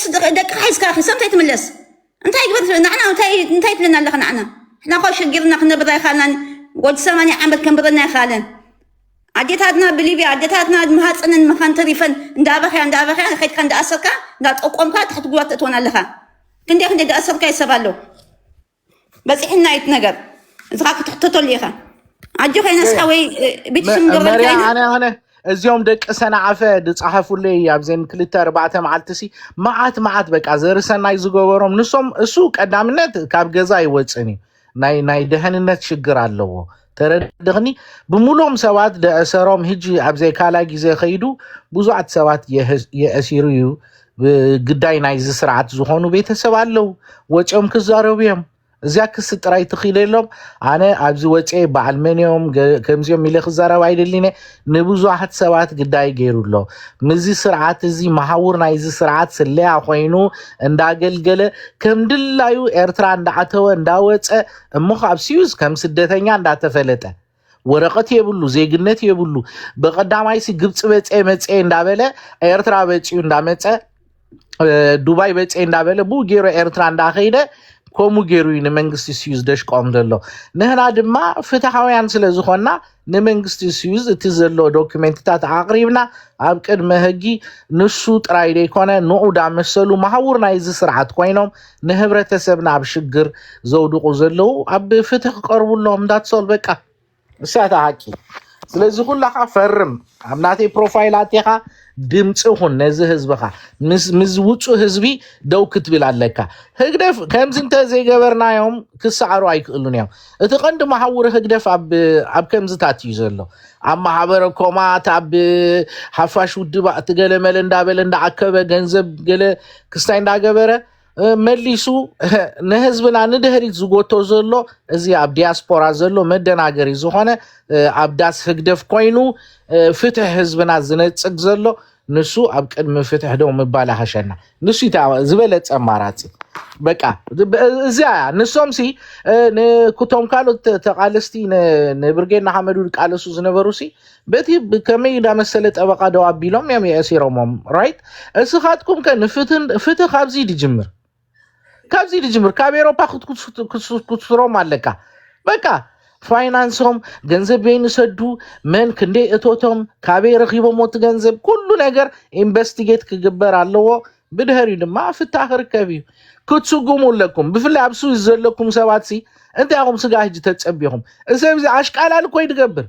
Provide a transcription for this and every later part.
دك حيز كاخي سمتي تملس انت يقبل نحنا انت لنا اللي خنعنا احنا خوش غيرنا خنا بضاي خالنا ود 8 عام كم بدنا خالن عديتاتنا بليبيا عديتاتنا مهاصنن مخان تريفن እንዳበኸ ከይት ከንዳ አሰርካ እንዳጠቆምካ ተحت ጉልበት ትሆናለህ ክንዴ አሰርካ ይሰባሉ በጽሕና አይት ነገር እዝኻ ክትሕተተሉ ኢኻ አጆ ከይነስካ ወይ ቢትሽም ገበልካ አነ እዚኦም ደቂ ሰናዓፈ ድጻሐፉለይ ኣብዘን 2-4 መዓልትሲ ማዓት በቃ ዘርሰናይ ዝገበሮም ንሶም እሱ ቀዳምነት ካብ ገዛ ይወጽኒ ናይ ደህንነት ችግር ኣለዎ ተረድግኒ ብሙሉም ሰባት ደእሰሮም ህጂ ኣብዘይ ካላይ ግዜ ኸይዱ ብዙሓት ሰባት የእሲሩ እዩ ግዳይ ናይ ዝስርዓት ዝኾኑ ቤተሰብ ኣለው ወጪኦም ክዛረቡ እዮም እዚያ ክስ ጥራይ ትኽኢለሎም ኣነ ኣብዚ ወጪ በዓልመንዮም ከምዚኦም ኢለ ክዛረብ ኣይደሊነ ንብዙሓት ሰባት ግዳይ ገይሩሎ ምዚ ስርዓት እዚ መሃውር ናይ እዚ ስርዓት ስለያ ኮይኑ እንዳገልገለ ከም ድላዩ ኤርትራ እንዳዓተወ እንዳወፀ እሞ ካብ ሲዩዝ ከም ስደተኛ እንዳተፈለጠ ወረቀት የብሉ ዜግነት የብሉ በቀዳማይሲ ግብጽ መጽ እንዳበለ ኤርትራ በጪው እንዳመጸ ዱባይ በጽ እንዳበለ ቡ ጌሮ ኤርትራ እንዳኸይደ ኮሙ ጌሩይን መንግስት ሲዩዝ ደሽቆም ደሎ ነህና ድማ ፍትሃውያን ስለዝኾና ንመንግስት ሲዩዝ እቲ ዘሎ ዶክመንትታት አቅሪብና ኣብ ቅድመ ህጊ ንሱ ጥራይ ደይኮነ ንዑዳ መሰሉ ማህውር ናይ እዚ ስርዓት ኮይኖም ንህብረተሰብና ኣብ ሽግር ዘውድቁ ዘለው ኣብ ፍትህ ቀርቡሎም እንዳትሰል በቃ እሳታ ሐቂ ስለዚህ ሁላኻ ፈርም አምናቴ ፕሮፋይል አትኻ ድምጽ ሆነ ነዚ ህዝብኻ ምስ ውጹ ህዝቢ ደው ክትብል ኣለካ ህግደፍ ከምዝንተ ዘይገበርናዮም ክሳዕሩ ኣይክእሉን እዮም እቲ ቀንዲ ማህውር ህግደፍ ኣብ ከምዝታት እዩ ዘሎ ኣብ ማህበረ ኮማት ኣብ ሓፋሽ ውድባ እትገለመለ እንዳበለ እንዳዓከበ ገንዘብ ገለ ክስታይ እንዳገበረ መሊሱ ንህዝብና ንድህሪት ዝጎቶ ዘሎ እዚ ኣብ ዲያስፖራ ዘሎ መደናገሪ ዝኾነ ኣብ ዳስ ህግደፍ ኮይኑ ፍትህ ህዝብና ዝነጽግ ዘሎ ንሱ ኣብ ቅድሚ ፍትህ ደው ምባል ሓሸና ንሱ ዝበለጸ ማራጺ በቃ እዚያ ንሶምሲ ንኩቶም ካልኦት ተቃለስቲ ንብርጌና ሐመዱ ቃለሱ ዝነበሩሲ በቲ ከመይ ዳመሰለ ጠበቃ ደው አቢሎም ያም የሲሮሞም ራይት እስኻትኩም ፍትህ ካብዚ ድጅምር ካብ ኤሮፓ ክትስሮም ኣለካ በቃ ፋይናንሶም ገንዘብ በይንሰዱ መን ክንዴ እቶቶም ካበይ ረኺቦም ወት ገንዘብ ኩሉ ነገር ኢንቨስቲጌት ክግበር ኣለዎ ብድህሪ ድማ ፍታህ ክርከብ እዩ ክትስጉሙለኩም ብፍላይ ኣብሱ ዘለኩም ሰባትሲ እንታይኹም ስጋ ህጅ ተጸቢኹም እሰብዚ አሽቃላል ኮይ ድገብር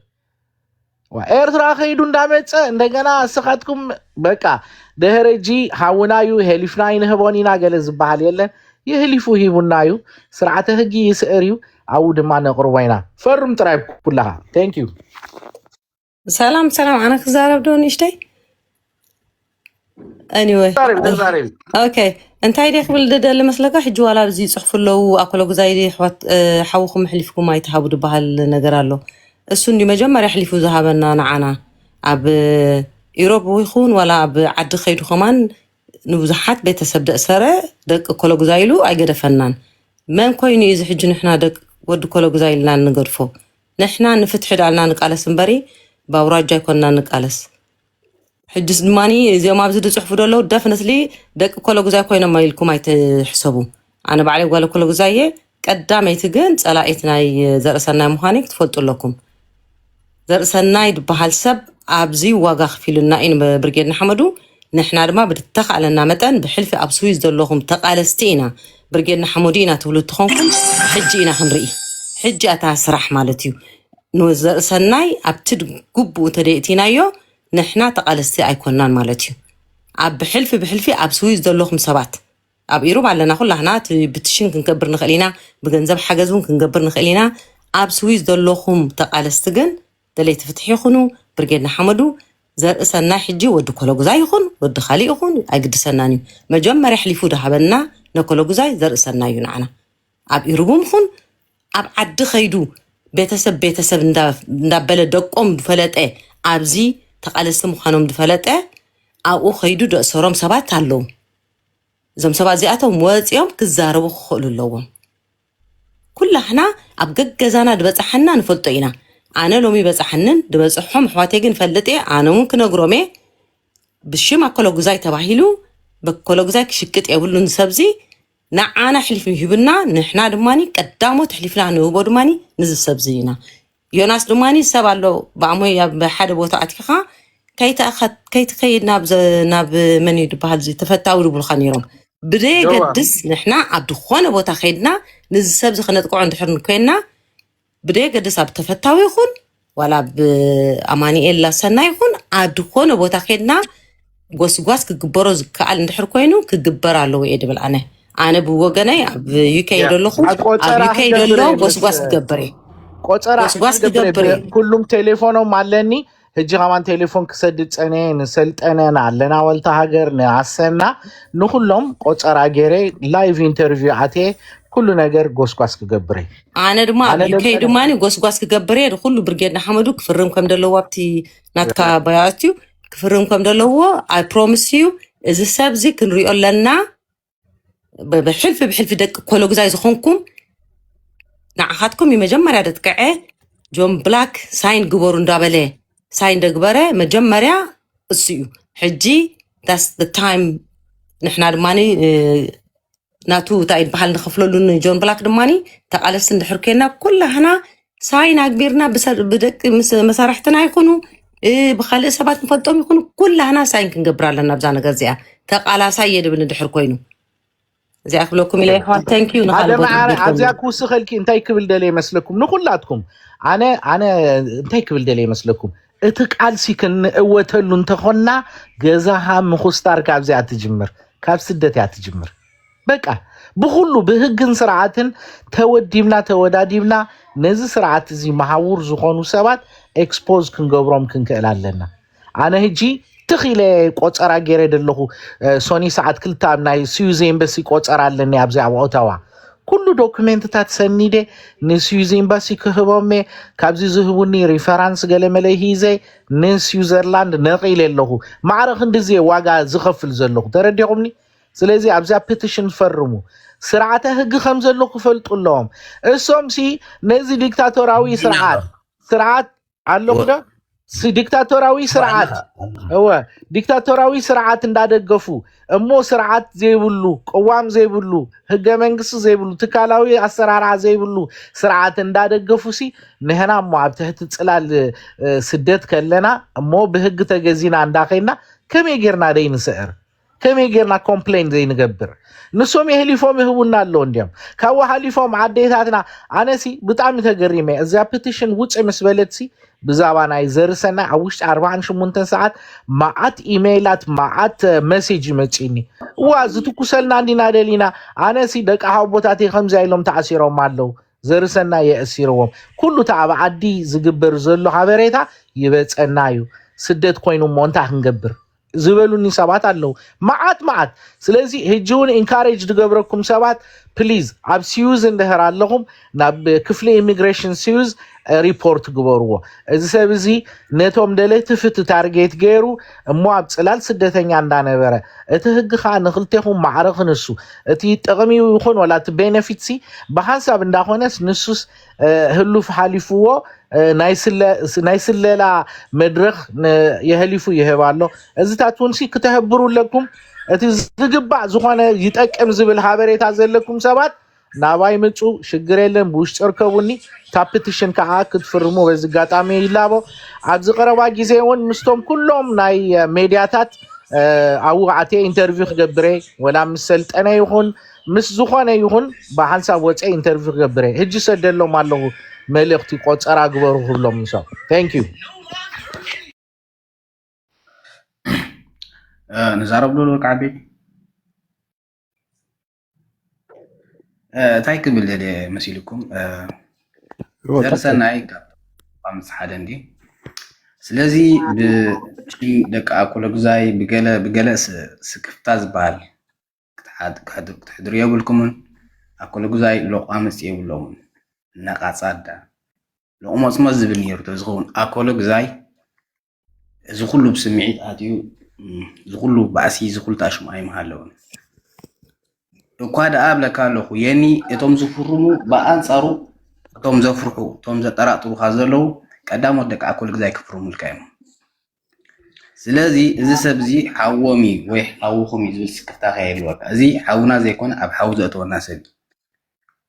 ኤርትራ ኸይዱ እንዳመጸ እንደገና እስኻትኩም በቃ ደህረጂ ሃውናዩ ሄሊፍናይ ንህቦኒና ገለ ዝበሃል የለን የህሊፉ ሂቡናዩ ስርዓተ ህጊ ይስዕርዩ አው ድማ ነቅርባይና ፈርም ጥራይ ኩላሃ ቴንክ ዩ ሰላም አና ክዛረብ ዶን ይሽተይ anyway okay እንታይ ደ ክብል ደለ መስለካ ሕጂ ዋላ እዚ ጽሕፍለው አኮሎ ግዛይዲ ሕዋት ሓውኹም ሕሊፍኩም አይተሃቡ ድባሃል ነገር አሎ እሱ እንዲ መጀመርያ ሕሊፉ ዝሃበና ንዓና ኣብ ኢሮብ ይኹን ዋላ ኣብ ዓዲ ኸይዱ ኸማን ንብዙሓት ቤተሰብ ደእሰረ ደቂ ኮሎ ግዛይሉ ኣይገደፈናን መን ኮይኑ እዚ ሕጂ ንሕና ደቂ ወዲ ኮሎ ግዛይልና ንገድፎ ንሕና ንፍትሕ ዳልና ንቃለስ እንበሪ ባውራጃ ይኮንና ንቃለስ ሕጅስ ድማኒ እዚኦም ኣብዚ ድጽሕፉ ደለው ደፍነትሊ ደቂ ኮሎ ግዛይ ኮይኖም ኢልኩም ኣይትሕሰቡ ኣነ ባዕለይ ጓለ ኮሎ ግዛየ ቀዳመይቲ ግን ጸላኢት ናይ ዘርእሰናይ ምዃነይ ክትፈልጡለኩም ዘርእሰናይ ድበሃል ሰብ ኣብዚ ዋጋ ክፊሉና ኢን ብርጌድና ሐመዱ ንሕና ድማ ብትተኻለና መጠን ብሕልፊ ኣብ ስዊዝ ዘለኹም ተቃለስቲ ኢና ብርጌድና ሐመዱ ኢና ትብሉ ትኾንኩም ሕጂ ኢና ክንርኢ ሕጂ ኣታ ስራሕ ማለት እዩ ንዘርእሰናይ ኣብቲ ጉቡእ ተደእቲናዮ ንሕና ተቃለስቲ ኣይኮንናን ማለት እዩ ኣብ ብሕልፊ ኣብ ስዊዝ ዘለኹም ሰባት ኣብ ኢሮብ ኣለና ኩላህና ብትሽን ክንገብር ንኽእል ኢና ብገንዘብ ሓገዝ እውን ክንገብር ንኽእል ኢና ኣብ ስዊዝ ዘለኹም ተቃለስቲ ግን ደለይቲ ፍትሒ ይኹኑ ብርጌድና ሐመዱ ዘርእሰናይ ሕጂ ወዲ ኮሎ ግዛይ ይኹን ወዲ ኻሊእ ይኹን ኣይግድሰናን እዩ መጀመርያ ሕሊፉ ዳሃበና ነኮሎ ግዛይ ዘርእሰናይ እዩ ንዓና ኣብ ኢሮብም ይኹን ኣብ ዓዲ ኸይዱ ቤተሰብ እንዳበለ ደቆም ድፈለጠ ኣብዚ ተቃለስቲ ምዃኖም ድፈለጠ ኣብኡ ኸይዱ ደእሰሮም ሰባት ኣለዉ እዞም ሰባት እዚኣቶም ወፂኦም ክዛረቡ ክኽእሉ ኣለዎም ኩላህና ኣብ ገገዛና ድበፅሐና ንፈልጦ ኢና ኣነ ሎሚ በፅሐንን ድበፅሖም ኣሕዋተይ ግን ፈልጥ ኣነ እውን ክነግሮም ብሽም ኣኮሎ ግዛይ ተባሂሉ بكولوجزاي كشكت يقولون سبزي نعانا حلف يهبنا نحنا دماني قدامو تحلفنا نوبو دماني نزل سبزينا يوناس دماني سبالو بعمو بحد بوتا اتكخا كي تخيد ناب من يدبهال زي تفتاو دبل خانيرهم بدي قدس نحنا عبد خونا بوتا خيدنا نزل سبزي خنطقو عند حرن كوينا بدي قدس عبد تفتاو يخون ولا بأماني إلا سنة يخون عبد خونا بوتا خيدنا ጎስጓስ ክግበሮ ዝከኣል እንድሕር ኮይኑ ክግበር ኣለዎ እየ ድብል ኣነ ብወገነይ ኣብ ዩኬ ደለኹ ኣብ ዩኬ ደሎ ጎስጓስ ክገብር እየ ጎስጓስ ክገብር እየ ኩሉም ቴሌፎኖም ኣለኒ ሕጂ ኸማን ቴሌፎን ክሰድድ ፀነ ንሰልጠነና ኣለና ወልታ ሃገር ንኣሰና ንኩሎም ቆፀራ ገይረ ላይቭ ኢንተርቪው ኣትየ ኩሉ ነገር ጎስጓስ ክገብር እየ ኣነ ድማ ኣብ ዩኬ ድማኒ ጎስጓስ ክገብር እየ ኩሉ ብርጌድና ሓመዱ ክፍርም ከም ደለዎ ኣብቲ ናትካ ባያትዩ كفرنكم دلوا I promise you إذا سبزي كنريو لنا بحلف دك كلو جزاي زخونكم نعهدكم يمجمر عدد كعه جون بلاك ساين جبرون دابله ساين دجبره مجمرة السيو حجي that's the time نحنا دماني ناتو تايد بحال نخفلو لون جون بلاك دماني تقالس ندحركينا كلها هنا ساين أكبرنا بس بدك مسارحتنا يكونوا بخلي سبات نفضلهم يكونوا كلنا ساين كنقبر لنا بزانا غزيا تقالا سايد بندحر كوينو زي أخلوكم إليه خوان thank you هذا معنا عزياك وسخلكي انتاي كبل دلي مسلكم نخلاتكم أنا انتاي كبل دلي مسلكم اتقال سيكن قوتلو انتخونا غزاها مخستار كابزي اتجمر كاب سدتي اتجمر بقى بخلو بهجن سرعاتن توداديمنا نزي سرعات زي محاور زخونو سبات ኤክስፖዝ ክንገብሮም ክንክእል ኣለና ኣነ ሕጂ ትኺለ ቆፀራ ገይረ ደለኹ ሶኒ ሰዓት ክልተ ኣብ ናይ ስዊዝ ኤምባሲ ቆፀራ ኣለኒ ኣብዚ ኣብ ኦታዋ ኩሉ ዶክመንትታት ሰኒደ ንስዊዝ ኤምባሲ ክህቦም ካብዚ ዝህቡኒ ሪፈራንስ ገለመለ ሂዘ ንስዊዘርላንድ ነቒለ ኣለኹ ማዕረ ክንዲዜ ዋጋ ዝኸፍል ዘለኹ ተረዲኹምኒ ስለዚ ኣብዛ ፔቲሽን ፈርሙ ስርዓተ ህጊ ከም ዘሎ ክፈልጡ ኣለዎም እሶም ሲ ነዚ ዲክታቶራዊ ስርዓት አለው ዳ ዲክታቶራዊ ስርዓት ዲክታቶራዊ ስርዓት እንዳደገፉ እሞ ስርዓት ዘይብሉ ቆዋም ዘይብሉ ህገ መንግስት ዘይብሉ ትካላዊ አሰራራ ዘይብሉ ስርዓት እንዳደገፉ ሲ ነህና ሞ ኣብ ትሕቲ ጽላል ስደት ከለና እሞ በህግ ተገዚና እንዳኸይና ከመይ ጌርና ደይ ንስዕር ከመይ ጌርና ኮምፕሌን ዘይ ንገብር ንሶም የህሊፎም ይህቡና አለው እንዲያም ካው ሐሊፎም አዴታትና አነሲ በጣም ተገሪመ እዛ ፔቲሽን ውጭ መስበለትሲ بزاوان أي زرسنا عوش 48 ساعة معات إيميلات معات مسج متشيني وازتو كسلنا عندنا دلينا أنا سيدك أحبوتاتي 5 يوم تعسيرهم مالو زرسنا يأسيرهم كله تعب عدي زجبر زلو حبريتا يبت النايو سدت كوينو مونتاح نجبر زبلوني سبات الله معات سلازي هجون encourage تجبركم سبات please عب سيوز اندهر اللهم ناب كفلي immigration سيوز ريبورت جبروه إذا سبزي نتوم دلة تفت تارجت جيرو مو عب سلال سدتين عندنا برا اتهج خان خلتهم معرخ نسو اتي تغمي ويخون ولا تبينفيتسي بحسب نداخونس نسوس هلو في حالفوه نايسل لا مدرخ يهلفو يهبالو إذا تاتونسي كتهبروا لكم اتي زغبع زخانه يتقم زبل حبريت ازلكم سبات ናባይ ምጹ ሽግር የለም ቡሽ ጨርከቡኒ ታፕቲሽን ከአክ ትፈርሙ በዝጋጣሚ ይላቦ አብዝ ቀረባ ጊዜውን ምስቶም ኩሎም ናይ ሜዲያታት አውዓቴ ኢንተርቪው ገብሬ ወላ ምስልጠነ ይሁን ምስ ዝኾነ ይሁን በሐንሳብ ወጪ ኢንተርቪው ገብሬ ህጅ ሰደሎም አለሁ መልእክቲ ቆጸራ ግበሩ ሁሉም ሰው ታንክ ዩ نزارب له كعبي تايك بالله مسيلكم درسنا ايك خمس حدندي سلازي بشي دك اكل غزاي بجلس سكفتاز بال تحضر يقولكم اكل غزاي لو قامس يقولون نقاصادا لو مسمز بنير تزغون اكل غزاي زخلو بسمعيت اتيو زغلو باسي زغلت اشم اي محلون وقاد ابل كالو يني اتوم زفرمو بانصارو اتوم زفرحو اتوم زطراطرو خازلو قدامو دك اكل غزاي كفرمو الكايم ስለዚ እዚ ሰብ እዚ ሓወሚ ወይ ሓውኹም እዩ ዝብል ስክፍታ ከየብልወካ እዚ ሓውና ዘይኮነ ኣብ ሓው ዘእተወና ሰብ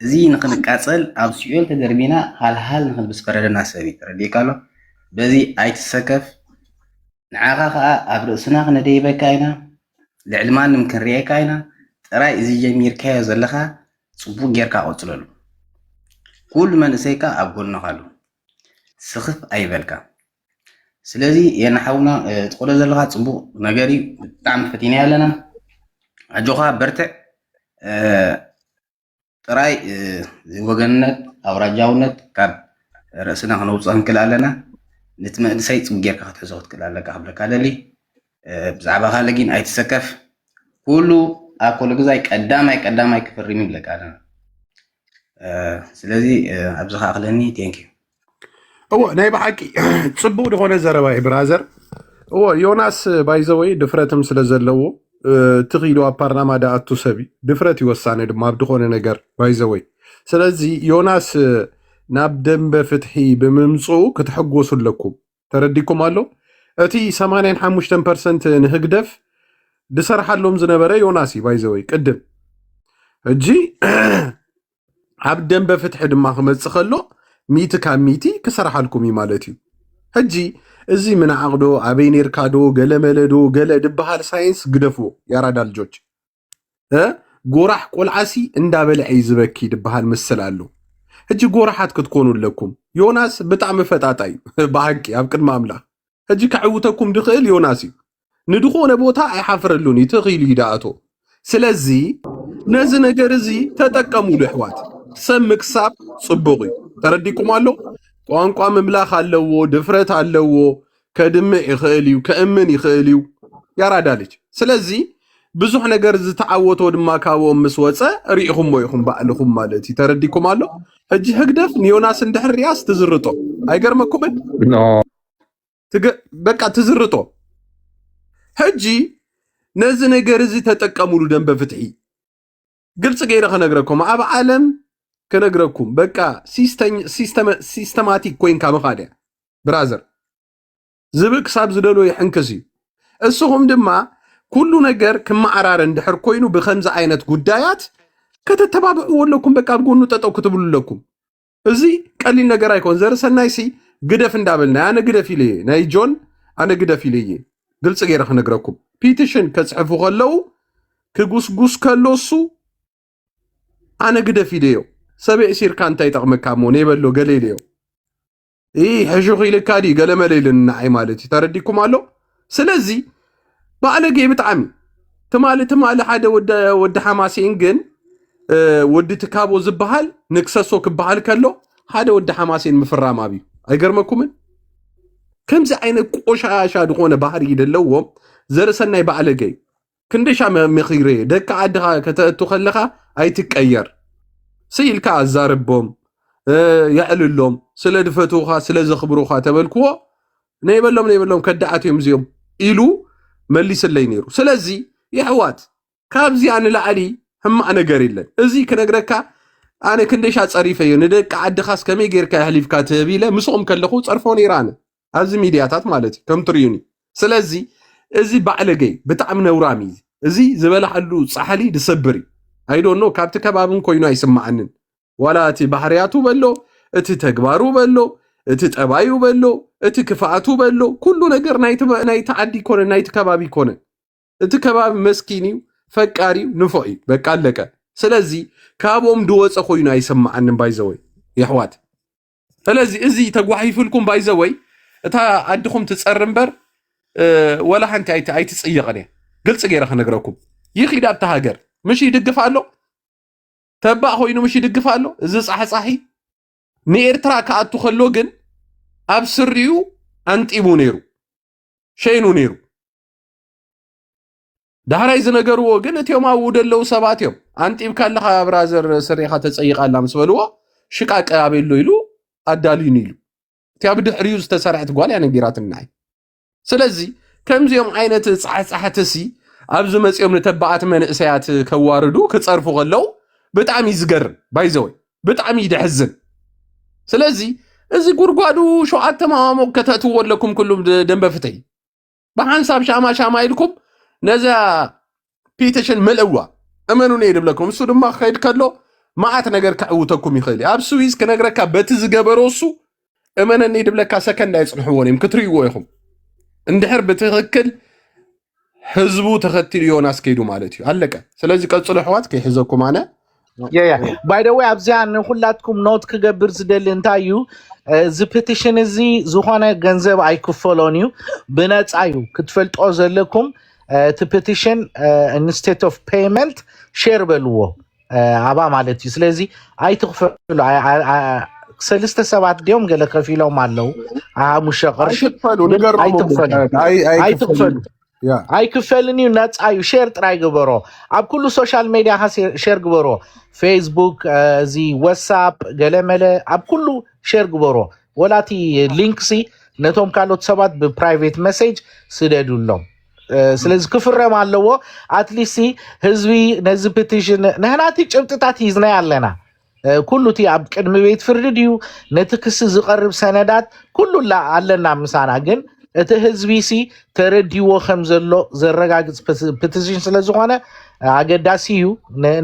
እዚ ንክንቃፀል ኣብ ሲኦል ተደርቢና ሃልሃል ንክንብስ ፈረደና ሰብ እዩ ተረዲእካ ኣሎ በዚ ኣይትሰከፍ ንዓኻ ከዓ ኣብ ርእስና ክነደይበካ ኢና ልዕሊ ማንም ክንሪአካ ኢና ጥራይ እዚ ጀሚርካዮ ዘለካ ፅቡቅ ጌርካ ቆፅለሉ ኩሉ መንእሰይካ ኣብ ጎንካ ኣሎ ስኽፍ ኣይበልካ ስለዚ የናሓውና ትቆሎ ዘለካ ፅቡቅ ነገር እዩ ብጣዕሚ ፈቲና ኣለና ኣጆኻ በርትዕ ጥራይ ወገንነት ኣውራጃውነት ካብ ርእስና ክነውፅእ ክንክእል ኣለና ነቲ መንእሰይ ፅቡቅ ጌርካ ክትሕዞ ክትክእል ኣለካ ክብለካ ደሊ ብዛዕባ ካለ ግን ኣይትሰከፍ ኩሉ ኣብ ኮሎ ግዛይ ቀዳማይ ክፍርም ይብለካ ኣለና ስለዚ ኣብዚ ከዓ ክለኒ ቴንኪዩ እዎ ናይ ብሓቂ ፅቡቅ ዝኾነ ዘረባ እዩ ብራዘር እዎ ዮናስ ባይዘወይ ድፍረትም ስለ ዘለዎ ትኽኢሉ ኣብ ፓርላማ ዳኣቱ ሰብ ድፍረት ይወሳነ ድማ ኣብ ድኾነ ነገር ባይዘወይ ስለዚ ዮናስ ናብ ደንበ ፍትሒ ብምምፅኡ ክትሕጎሱ ኣለኩም ተረዲኩም ኣሎ እቲ 85% ንህግደፍ ድሰርሓሎም ዝነበረ ዮናስ እዩ ባይዘወይ ቅድም እጂ ኣብ ደንበ ፍትሒ ድማ ክመፅእ ከሎ ሚቲ ካብ ሚቲ ክሰርሓልኩም እዩ ማለት እዩ ሕጂ እዚ ምንዓቕዶ ኣበይ ኔርካዶ ገለ መለዶ ገለ ድበሃል ሳይንስ ግደፍዎ ያራዳ ልጆች ጎራሕ ቆልዓሲ እንዳበልዐ ዝበኪ ድበሃል ምስል ኣሎ ሕጂ ጎራሓት ክትኮኑ ኣለኩም ዮናስ ብጣዕሚ ፈጣጣ እዩ ብሓቂ ኣብ ቅድሚ ኣምላኽ ሕጂ ክዕውተኩም ድኽእል ዮናስ እዩ ንድኾነ ቦታ ኣይሓፍረሉን እዩ ትኽኢሉ ይዳኣቶ ስለዚ ነዚ ነገር እዚ ተጠቀሙሉ ኣሕዋት ሰብ ምክሳብ ፅቡቕ እዩ ተረዲኩም ኣሎ ቋንቋ ምምላኽ ኣለዎ ድፍረት ኣለዎ ከድምዕ ይኽእል እዩ ከእምን ይኽእል እዩ ያራዳ ልጅ ስለዚ ብዙሕ ነገር ዝተዓወቶ ድማ ካብኦም ምስ ወፀ ሪኢኹም ኢኹም ባዕልኹም ማለት እዩ ተረዲኩም ኣሎ ሕጂ ህግደፍ ንዮናስ እንድሕርያስ ትዝርጦ ኣይገርመኩምን በቃ ትዝርጦ ሕጂ ነዚ ነገር እዚ ተጠቀሙሉ ደንበ ፍትሒ ግልፂ ገይረ ክነግረኩም ኣብ ዓለም ክነግረኩም በቃ ሲስተማቲክ ኮይንካ ምኻድ እያ ብራዘር ዝብል ክሳብ ዝደሎ ይሕንክስ እዩ እስኹም ድማ ኩሉ ነገር ክመዓራረ እንድሕር ኮይኑ ብከምዚ ዓይነት ጉዳያት ከተተባብዕዎ ኣለኩም በቃ ኣብ ጎኑ ጠጠው ክትብሉ ኣለኩም እዚ ቀሊል ነገር ኣይኮን ዘርሰናይ ሲ ግደፍ እንዳበልና ኣነ ግደፍ ኢለየ ናይ ጆን ኣነ ግደፍ ኢለየ ግልፂ ገይረ ክነግረኩም ፒቲሽን ከፅሕፉ ከለው ክጉስጉስ ከሎሱ ኣነ ግደፍ ኢለዮ ሰበ ሲርካ እንታይ ጠቕመካ ሞ ነይበሎ ገለ ኢለዮ ሕሹኽ ኢልካ ዲ ገለ መለይልን ንዓይ ማለት እዩ ተረዲኩም ኣሎ ስለዚ ባዕለገ ብጣዕሚ ትማሊ ሓደ ወዲ ሓማሴን ግን ወዲ ትካቦ ዝበሃል ንክሰሶ ክበሃል ከሎ ሓደ ወዲ ሓማሴን ምፍራም ኣብዩ ኣይገርመኩምን ከምዚ ዓይነት ቆሻሻ ድኾነ ባህሪ ይደለዎም ዘርሰናይ ባዕለገ ክንደሻ ምኺረ ደቂ ዓድኻ ከተእቱ ከለኻ ኣይትቀየር ስኢልካ ኣዛርቦም የዕልሎም ስለ ድፈትውኻ ስለ ዘኽብሩኻ ተበልክዎ ነይበሎም ከዳኣትዮም እዚኦም ኢሉ መሊስለይ ነይሩ ስለዚ ይሕዋት ካብዚኣ ንላዕሊ ሕማቕ ነገር የለን እዚ ክነግረካ ኣነ ክንደሻ ፀሪፈ እዮ ንደቂ ዓድኻስ ከመይ ጌርካ የሕሊፍካ ትህብ ኢለ ምስኦም ከለኹ ፀርፎ ነይረ ኣነ ኣብዚ ሚድያታት ማለት እዩ ከም ትርዩኒ ስለዚ እዚ ባዕለገይ ብጣዕሚ ነውራሚ እዚ ዝበላሓሉ ፃሕሊ ድሰብር እዩ ኣይዶኖ ካብቲ ከባብን ኮይኑ ኣይስማዓንን ዋላ እቲ ባህርያቱ በሎ እቲ ተግባሩ በሎ እቲ ጠባዩ በሎ እቲ ክፍኣቱ በሎ ኩሉ ነገር ናይቲ ዓዲ ኮነ ናይቲ ከባቢ ኮነ እቲ ከባቢ መስኪን እዩ ፈቃሪ ንፎ እዩ በቃ ኣለቀ ስለዚ ካብኦም ድወፀ ኮይኑ ኣይስማዓንን ባይዘወይ ይሕዋት ስለዚ እዚ ተጓሒፍልኩም ባይዘወይ እታ ዓድኹም ትፀር እምበር ወላ ሓንቲ ኣይትፅየቕን እየ ግልፂ ገይረ ክነግረኩም ይኺድ ኣብታ ሃገር ምሽ ይድግፍ ኣሎ ተባእ ኮይኑ ምሽ ይድግፍ ኣሎ እዚ ፃሕፃሒ ንኤርትራ ክኣቱ ከሎ ግን ኣብ ስሪኡ ኣንጢቡ ነይሩ ሸይኑ ነይሩ ዳሕራይ ዝነገርዎ ግን እትዮም ኣብኡ ደለው ሰባት እዮም ኣንጢብካ ኣለኻ ብራዘር ስሪኻ ተፀይቃላ ምስ በልዎ ሽቃቀ ኣበሎ ኢሉ ኣዳልዩን ኢሉ እቲ ኣብ ድሕሪኡ ዝተሰርሐት ጓል እያ ነጊራትናይ ስለዚ ከምዚኦም ዓይነት ፃሕፃሕትሲ ኣብዚ መፂኦም ንተባኣት መንእሰያት ከዋርዱ ክፀርፉ ከለው ብጣዕሚ ዝገርም ባይዘወይ ብጣዕሚ ይድሕዝን ስለዚ እዚ ጉርጓዱ ሸውዓተ ማሞቅ ከተእትዎ ኣለኩም ኩሉም ደንበ ፍትሒ بحنساب شاما إلكم نزا بيتيشن ملأوا أمنوا نيدب لكم السود ما خيد كله ما أتنقر كعوتكم يخيلي أب سويس كنقرك بتز جبروسو أمنا نيدب لك سكن لا يصلحوني مكتري وياهم اندحر بتغكل حزبو تختير يوناس كيدو مالتي هلك سلازي قصلوا حوات كي حزبكم معنا يا باي ذا واي ابزان كلاتكم نوت كغبر زدل انتايو ز بيتيشن زي زخانه ገንዘብ አይከፈሎኒዩ በነጻዩ ክትፈልጦ ዘለኩም ት ፔቲሽን ኢንስቴድ ኦፍ ፔመንት ሼር በልዎ አባ ማለት እዩ ስለዚ አይትክፈሉ ሰለስተ ሰባት ዲዮም ገለ ከፊሎም አለው አሙሸ ቀርሽ አይትክፈሉ አይክፈልኒ ነጻዩ ሼር ጥራይ ግበሮ አብ ኩሉ ሶሻል ሚዲያ ሼር ግበሮ ፌስቡክ ዚ ዋትስአፕ ገለመለ አብ ኩሉ ሼር ግበሮ ወላቲ ሊንክ ሲ ነቶም ካሎት ሰባት በፕራይቬት ሜሴጅ ስደዱሎም ስለዚህ ክፍረም አለዎ አትሊስት ህዝቢ ነዚ ፔቲሽን ነህናቲ ጭብጥታት ይዝና ያለና ኩሉቲ አብ ቅድም ቤት ፍርድዩ ነትክስ ዝቀርብ ሰነዳት ኩሉ አለና ምሳና ግን እቲ ህዝቢ ሲ ተረዲዎ ከም ዘሎ ዘረጋግጽ ፔቲሽን ስለዝኾነ አገዳሲዩ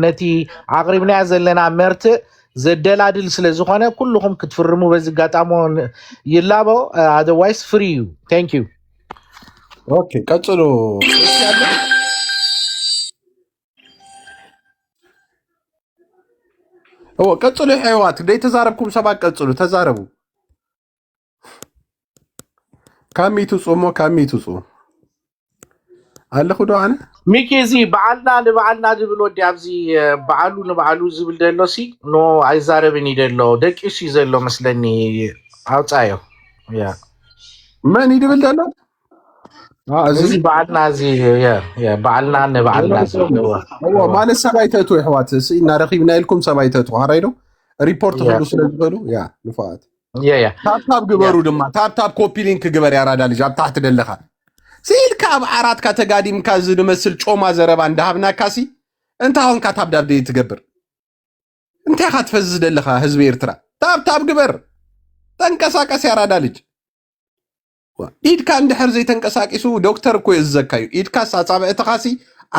ነቲ አቅሪብና ዘለና መርት ዘደላድል ስለዝኾነ ኩልኩም ክትፍርሙ በዚ ጋጣሞ ይላቦ otherwise free you thank you ኦኬ ቀጥሎ ቀጥሎ ህይወት ደይ ተዛረብኩም ሰባት ቀጥሎ ተዛረቡ ካሚቱ ጾሞ ካሚቱ ጾም አለኹ ዶአነ ሚኪዚ በዓልና ለበዓልና ዝብል ወዲ ኣብዚ በዓሉ ንበዓሉ ዝብል ደሎሲ ኖ አይዛረብን ይደሎ ደቂሱ ይዘሎ መስለኒ አውጻዮ ያ ማን ይድብል ደሎ እዚ በዓልና እዚ ያ በዓልና ንበዓልና ማለት ሰባይተቱ ህዋት እና ረኺብና ኢልኩም ሰባይተቱ ሃራይዶ ሪፖርት ሁሉ ስለዝበሉ ያ ንፋት ያ ታፕታፕ ግበሩ ድማ ታፕታፕ ኮፒ ሊንክ ግበር ያራዳ ልጅ ኣብ ታሕት ደለኻ ሲል ካብ ዓራት ካተጋዲም ካዝ ድመስል ጮማ ዘረባ እንዳሃብና ካሲ እንታውን ካታብ ዳብደ ትገብር እንታይ ካትፈዝ ደለኻ ህዝቢ ኤርትራ ታፕታፕ ግበር ተንቀሳቀስ ያራዳ ልጅ ኢድካ እንድሕር ዘይተንቀሳቂሱ ዶክተር እኮ ይዘካዩ ኢድካ ሳጻብዕተ ካሲ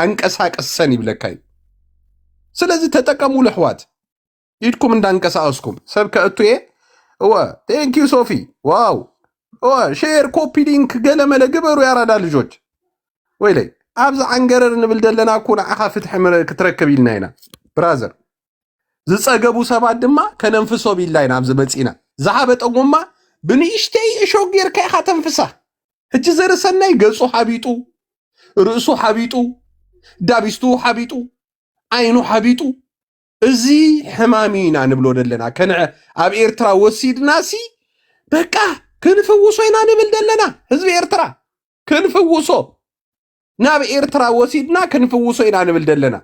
አንቀሳቀሰን ይብለካዩ ስለዚ ተጠቀሙ ለህዋት ኢድኩም እንዳንቀሳቀስኩም ሰብ ከእቱዬ ቴንክ ዩ ሶፊ ዋው ሼር ኮፒ ሊንክ ገለመለ ግበሩ ያራዳ ልጆች ወይሌ ኣብዛ አንገረር ንብል ደለና ኩና አኻ ፍትሕ ክትረከብ ኢልና ኢና ብራዘር ዝጸገቡ ሰባት ድማ ከነንፍሶ ቢላይና ኣብዝ መጺና ዝሓበጠጎማ ብንእሽተይ እሾክ ጌርካ ኢኻ ተንፍሳ ሕጂ ዘርሰናይ ገጹ ሓቢጡ ርእሱ ሓቢጡ ዳቢስቱ ሓቢጡ ዓይኑ ሓቢጡ እዚ ሕማሚና ንብሎ ደለና ከንዐ ኣብ ኤርትራ ወሲድናሲ በቃ ክንፍውሶ ኢና ንብል ደለና ህዝቢ ኤርትራ ክንፍውሶ ናብ ኤርትራ ወሲድና ክንፍውሶ ኢና ንብል ደለና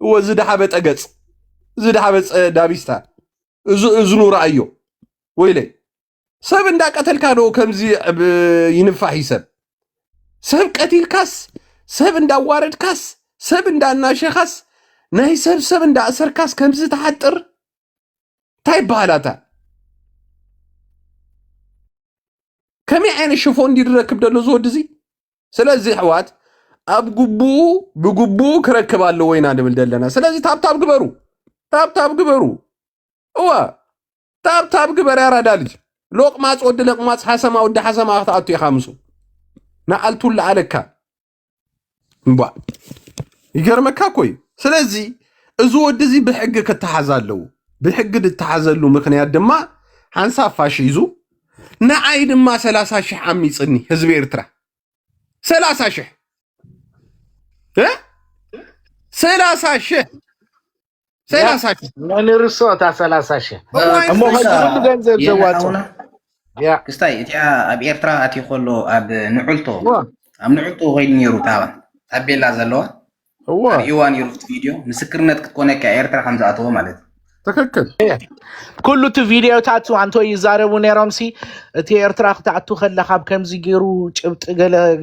ወዝዳሓበጠ ገጽ ዝዳሓበፀ ዳቢስታ እዝኑ ረአዮ ወይለ ሰብ እንዳቀተልካ ዶ ከምዚ ይንፋሕ ይሰብ ሰብ ቀቲልካስ ሰብ እንዳዋረድካስ ሰብ እንዳናሸኻስ ናይ ሰብ እንዳእሰርካስ ከምዚ ተሓጥር ታይ ባህላታ ከመይ ዓይነት ሽፎ እንዲረክብ ደሎ ዝወድ እዚ ስለዚ ሕዋት ኣብ ጉቡኡ ብጉቡኡ ክረክብ ኣሎ ወይና ንብል ደለና ስለዚ ታብታብ ግበሩ ታብታብ ግበሩ ታብታብ ግበር ያራዳ ልጅ ሎቅማፅ ወዲ ለቅማፅ ሓሰማ ወዲ ሓሰማ ክትኣቱ ኢኻ ምሱ ንኣልቱላ ኣለካ እምባ ይገርመካ ኮይ ስለዚ እዚ ወዲ እዚ ብሕጊ ክትሓዝ ኣለዉ ብሕጊ ድተሓዘሉ ምክንያት ድማ ሓንሳብ ፋሽ ሒዙ ንዓይ ድማ 30,000 ዓሚፅኒ ህዝቢ ኤርትራ 30,000 ንርሶታ 30,000 እሞ ከሉ ገንዘብ ዘዋጡ ያ ክስታይ እቲ ኣብ ኤርትራ ኣቲ ኮሎ ኣብ ንዑልቶ ኣብ ንዑልቶ ኮይድ ነይሩ ታባ ታቤላ ዘለዋ ኢዋን ይሩት ቪድዮ ምስክርነት ክትኮነካ ኤርትራ ከም ዝኣተዎ ማለት ትክክል ኩሉ እቲ ቪድዮታት አንቶ ይዛረቡ ነይሮም ሲ እቲ ኤርትራ ክትኣቱ ከለካ ከምዚ ገይሩ ጭብጥ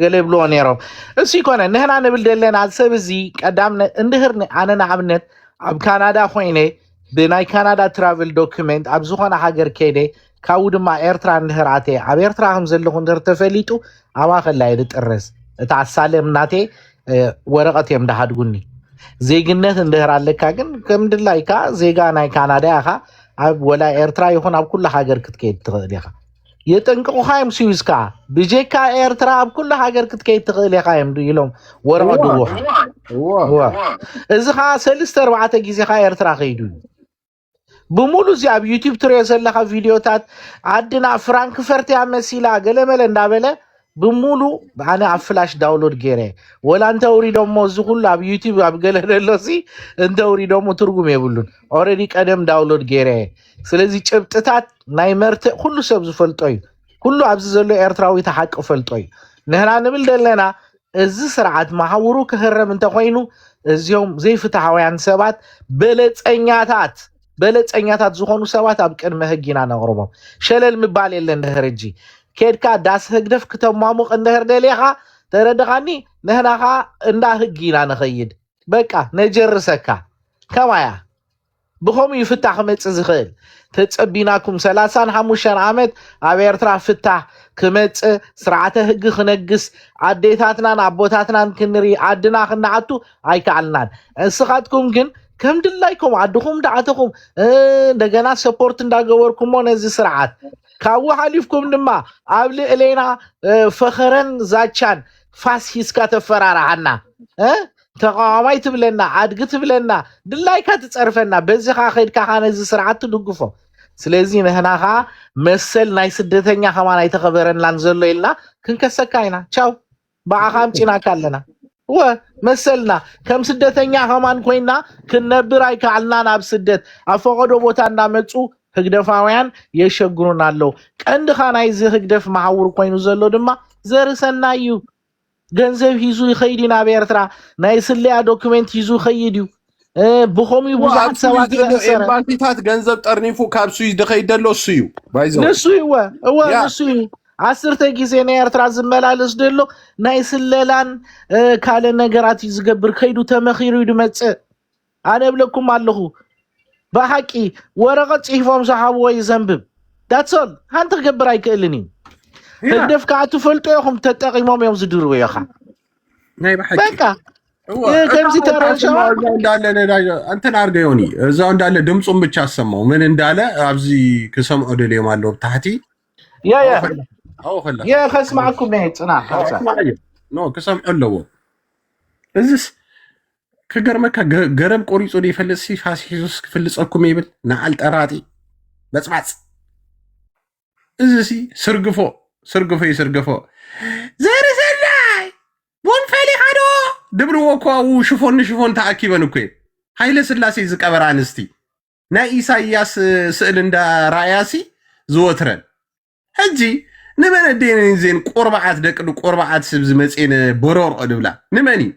ገለ ብሎ ነይሮም እሲ ኮነ ንህና ንብል ደለና ሰብ እዚ ቀዳም እንድህር ኣነ ንኣብነት ኣብ ካናዳ ኮይነ ብናይ ካናዳ ትራቨል ዶክመንት ኣብ ዝኾነ ሃገር ከይደ ካብኡ ድማ ኤርትራ እንድሕር ኣትየ ኣብ ኤርትራ ከም ዘለኹ እንድሕር ተፈሊጡ ኣባ ከላይ ድጥረስ እታ ኣሳለም እናቴ ወረቐት እዮም ዳሃድጉኒ ዜግነት እንድሕር ኣለካ ግን ከምድላይካ ዜጋ ናይ ካናዳ ኢኻ ኣብ ወላ ኤርትራ ይኹን ኣብ ኩሉ ሃገር ክትከይድ ትኽእል ኢኻ የጠንቅቑኻ እዮም ስዊዝካ ብጀካ ኤርትራ ኣብ ኩሉ ሃገር ክትከይድ ትኽእል ኢኻ እዮም ኢሎም ወረቐት ድውኻ እዚ ከዓ 3-4 ግዜ ካ ኤርትራ ከይዱ ብሙሉ እዚ ኣብ ዩቲዩብ ትሪኦ ዘለካ ቪድዮታት ዓድና ፍራንክፈርት እያ መሲላ ገለመለ እንዳበለ ብሙሉ ኣነ ኣብ ፍላሽ ዳውንሎድ ገይረ ወላ እንተውሪዶሞ እዚ ኩሉ ኣብ ዩቲዩብ ኣብ ገለ ደሎሲ እንተውሪዶሞ ትርጉም የብሉን ኦልሬዲ ቀደም ዳውንሎድ ገይረ ስለዚ ጭብጥታት ናይ መርትዕ ኩሉ ሰብ ዝፈልጦ እዩ ኩሉ ኣብዚ ዘሎ ኤርትራዊ ተሓቂ ፈልጦ እዩ ንሕና ንብል ዘለና እዚ ስርዓት ማሕበሩ ክህረም እንተኮይኑ እዚኦም ዘይፍትሓውያን ሰባት በለፀኛታት ዝኾኑ ሰባት ኣብ ቅድመ ሕጊ ኢና ነቕርቦም ሸለል ምባል የለን ድሕር እጂ ኬድካ ዳስ ህግደፍ ክተሟሙቕ እንድሕር ደልየኻ ተረድኻኒ ንሕናኻ እንዳ ሕጊ ኢና ንኸይድ በቃ ነጀርሰካ ከማያ ብኸምኡ ይፍታሕ ክመፅእ ዝኽእል ተፀቢናኩም 35 ዓመት ኣብ ኤርትራ ፍታሕ ክመፅእ ስርዓተ ሕጊ ክነግስ ኣዴታትናን ኣቦታትናን ክንርኢ ዓድና ክነዓቱ ኣይከኣልናን እስኻትኩም ግን ከም ድላይኩም ዓድኹም ዳዓተኹም እንደገና ሰፖርት እንዳገበርኩሞ ነዚ ስርዓት ካብኡ ሓሊፍኩም ድማ ኣብ ልዕሌና ፈኸረን ዛቻን ፋስ ሂዝካ ተፈራርሓና ተቃዋማይ ትብለና ዓድጊ ትብለና ድላይካ ትፀርፈና በዚኻ ከይድካ ነዚ ስርዓት ትድግፎ ስለዚ ንሕናኻ መሰል ናይ ስደተኛ ከማን ኣይተኸበረናን ዘሎ ኢልና ክንከሰካ ኢና ቻው ባዓኻ ኣምጪናካ ኣለና መሰልና ከም ስደተኛ ከማን ኮይና ክንነብር ኣይከኣልናን ኣብ ስደት ኣብ ፈቐዶ ቦታ እንዳመፁ ህግደፋውያን የሸግሩና ኣለው ቀንድኻ ናይዚ ህግደፍ ማሕውር ኮይኑ ዘሎ ድማ ዘርሰና እዩ ገንዘብ ሂዙ ይኸይድ ኢና ኣብ ኤርትራ ናይ ስለያ ዶክመንት ሂዙ ይኸይድ እዩ ብኸምኡ ብዙሓት ሰባት ኤምባሲታት ገንዘብ ጠርኒፉ ካብ ስዊዝ ድኸይድ ደሎ እሱ እዩ ንሱ እዩ ንሱ እዩ 10 ግዜ ናይ ኤርትራ ዝመላለስ ደሎ ናይ ስለላን ካለ ነገራት እዩ ዝገብር ከይዱ ተመኺሩ እዩ ድመፅእ ኣነ እብለኩም ኣለኹ ብሓቂ ወረቐት ፅሒፎም ዝሃብዎ ይዘንብብ ዳትሶል ሓንቲ ክገብር ኣይክእልን እዩ ህግደፍ ከዓ ትፈልጦ ኢኹም ተጠቒሞም እዮም ዝድርቡ ኢኻ ናይ ብሓቂ በቃ ከምዚ ተረሸዋ እንትን ኣርገዮኒ እዛው እንዳለ ድምፁን ብቻ ሰማው ምን እንዳለ ኣብዚ ክሰምዖ ደልዮም ኣለዎ ብታሕቲ ከስማዕኩም ነ ፅናሕ ክሰምዖ ኣለዎ እዚስ ክገርመካ ገረብ ቆሪፁ ይፈልጥ ሲ ፋስ ሒዙስ ክፍልፀኩም ይብል ንዓል ጠራጢ በፅባፅ እዚ ስርግፎ ይስርግፎ ዘርሰናይ ቡን ፈሊሓዶ ድብልዎ እኳ ሽፎን ተኣኪበን እኮ ሃይለ ስላሴ ዝቀበራ ኣንስቲ ናይ ኢሳያስ ስእሊ እንዳራእያሲ ዝወትረን ሕጂ ንመን ኣዴነን ዜን ቆርባዓት ደቅዱ ቆርባዓት ስብ ዝመፅን በረርቆ ድብላ ንመን እዩ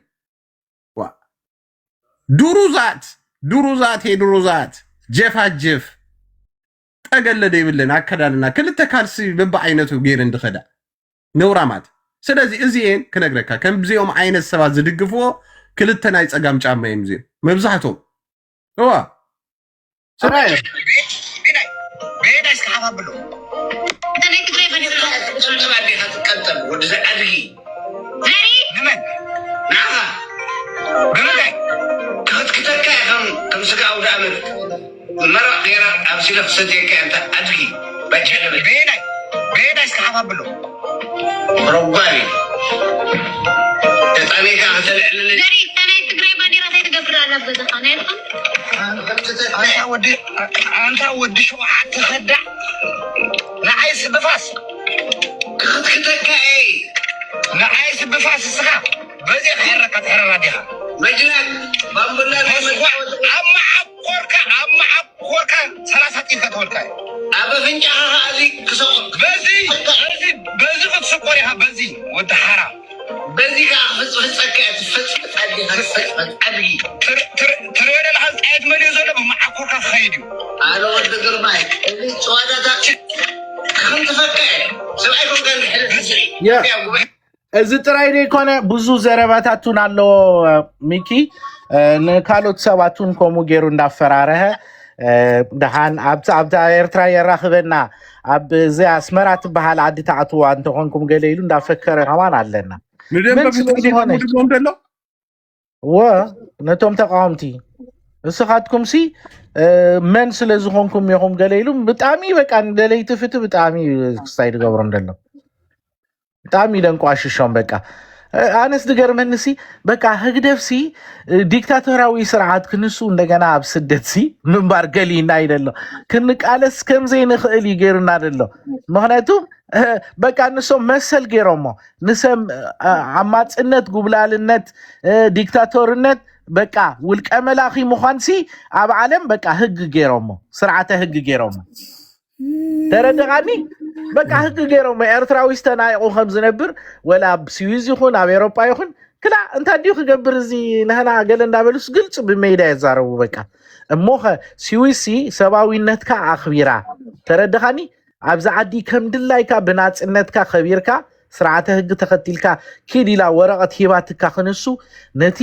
ዱሩዛት ጀፋጀፍ ጠገለደ ይብለን ኣከዳድና ክልተ ካልሲ በብዓይነቱ ገይረ እንድኸዳ ነውራማት ስለዚ እዚአን ክነግረካ ከምዚኦም ዓይነት ሰባት ዝድግፍዎ ክልተ ናይ ፀጋም ጫማ እዮም እዚኦም መብዛሕቶም እዋ كم سكاو دامن مرة غيرا أمسيلة صديقك أنت أدقي بجهل بينا إسكحفا بلو رباني تتعني كان تلعلل داري أنا تقري باني راتي تقبر على بغضة أنت ودي شو حتى خدع نعيس بفاس كتك أي نعيس بفاس السخاف بزي خيرك تحرر هذه مجنان بامبلا أما عبقورك 30 كتولك أبا فنجا هذه كسوق بزي فتسقوريها بزي وانت حرام بزي كفتسك أدري تريد الحال تعيد مليون زولة بما عبقورك خيديو أنا ود قرباي اللي سوادتك كنت فكر سبعيكم كان بزي እዚ ጥራይ ዘይኮነ ብዙ ዘረባታቱን ኣሎ ሚኪ ንካሎት ሰባቱን ከምኡ ገይሩ እንዳፈራረሀ دهان أبتا إرترا يراخبنا أب زي أسمرات بحال عدي تعطوا أنت هونكم قليلون دا فكر همان علينا من سلوزي هوني نتوم تقامتي እስኻትኩም ሲ መን ስለ ዝኾንኩም ይኹም ገለይሉም ብጣዕሚ በቃ እንደለይቲ ፍት ብጣዕሚ ክሳይድ ገብሮ እንደሎ ብጣዕሚ ደንቋሽሾም በቃ አነስ ድገርመን ሲ በቃ ህግደፍ ሲ ዲክታቶራዊ ስርዓት ክንሱ እንደገና ኣብ ስደት ሲ ምንባር ገሊና አይደለ ክንቃለስ ከምዘይ ንኽእል ይገርና አይደለ ምክንያቱም በቃ ንሶ መሰል ገይሮሞ ንሰም አማጽነት ጉብላልነት ዲክታቶርነት በቃ ውልቀ መላኺ ምዃንሲ ኣብ ዓለም በቃ ህግ ገይሮሞ ስርዓተ ህግ ገይሮሞ ተረደጋኒ በቃ ህግ ገይሮሞ ኤርትራዊ ዝተናይቁ ከም ዝነብር ወላ ኣብ ስዊዝ ይኹን ኣብ ኤሮጳ ይኹን ክላ እንታይ ዲዩ ክገብር እዚ ንህና ገለ እንዳበሉስ ግልጽ ብሜዳ ይዛረቡ በቃ እሞኸ ስዊዝ ሰብኣዊነትካ ኣኽቢራ ተረደጋኒ ኣብዛ ዓዲ ከም ድላይካ ብናጽነትካ ኸቢርካ ስርዓተ ህግ ተኸቲልካ ኪዲላ ወረቀት ሂባትካ ክንሱ ነቲ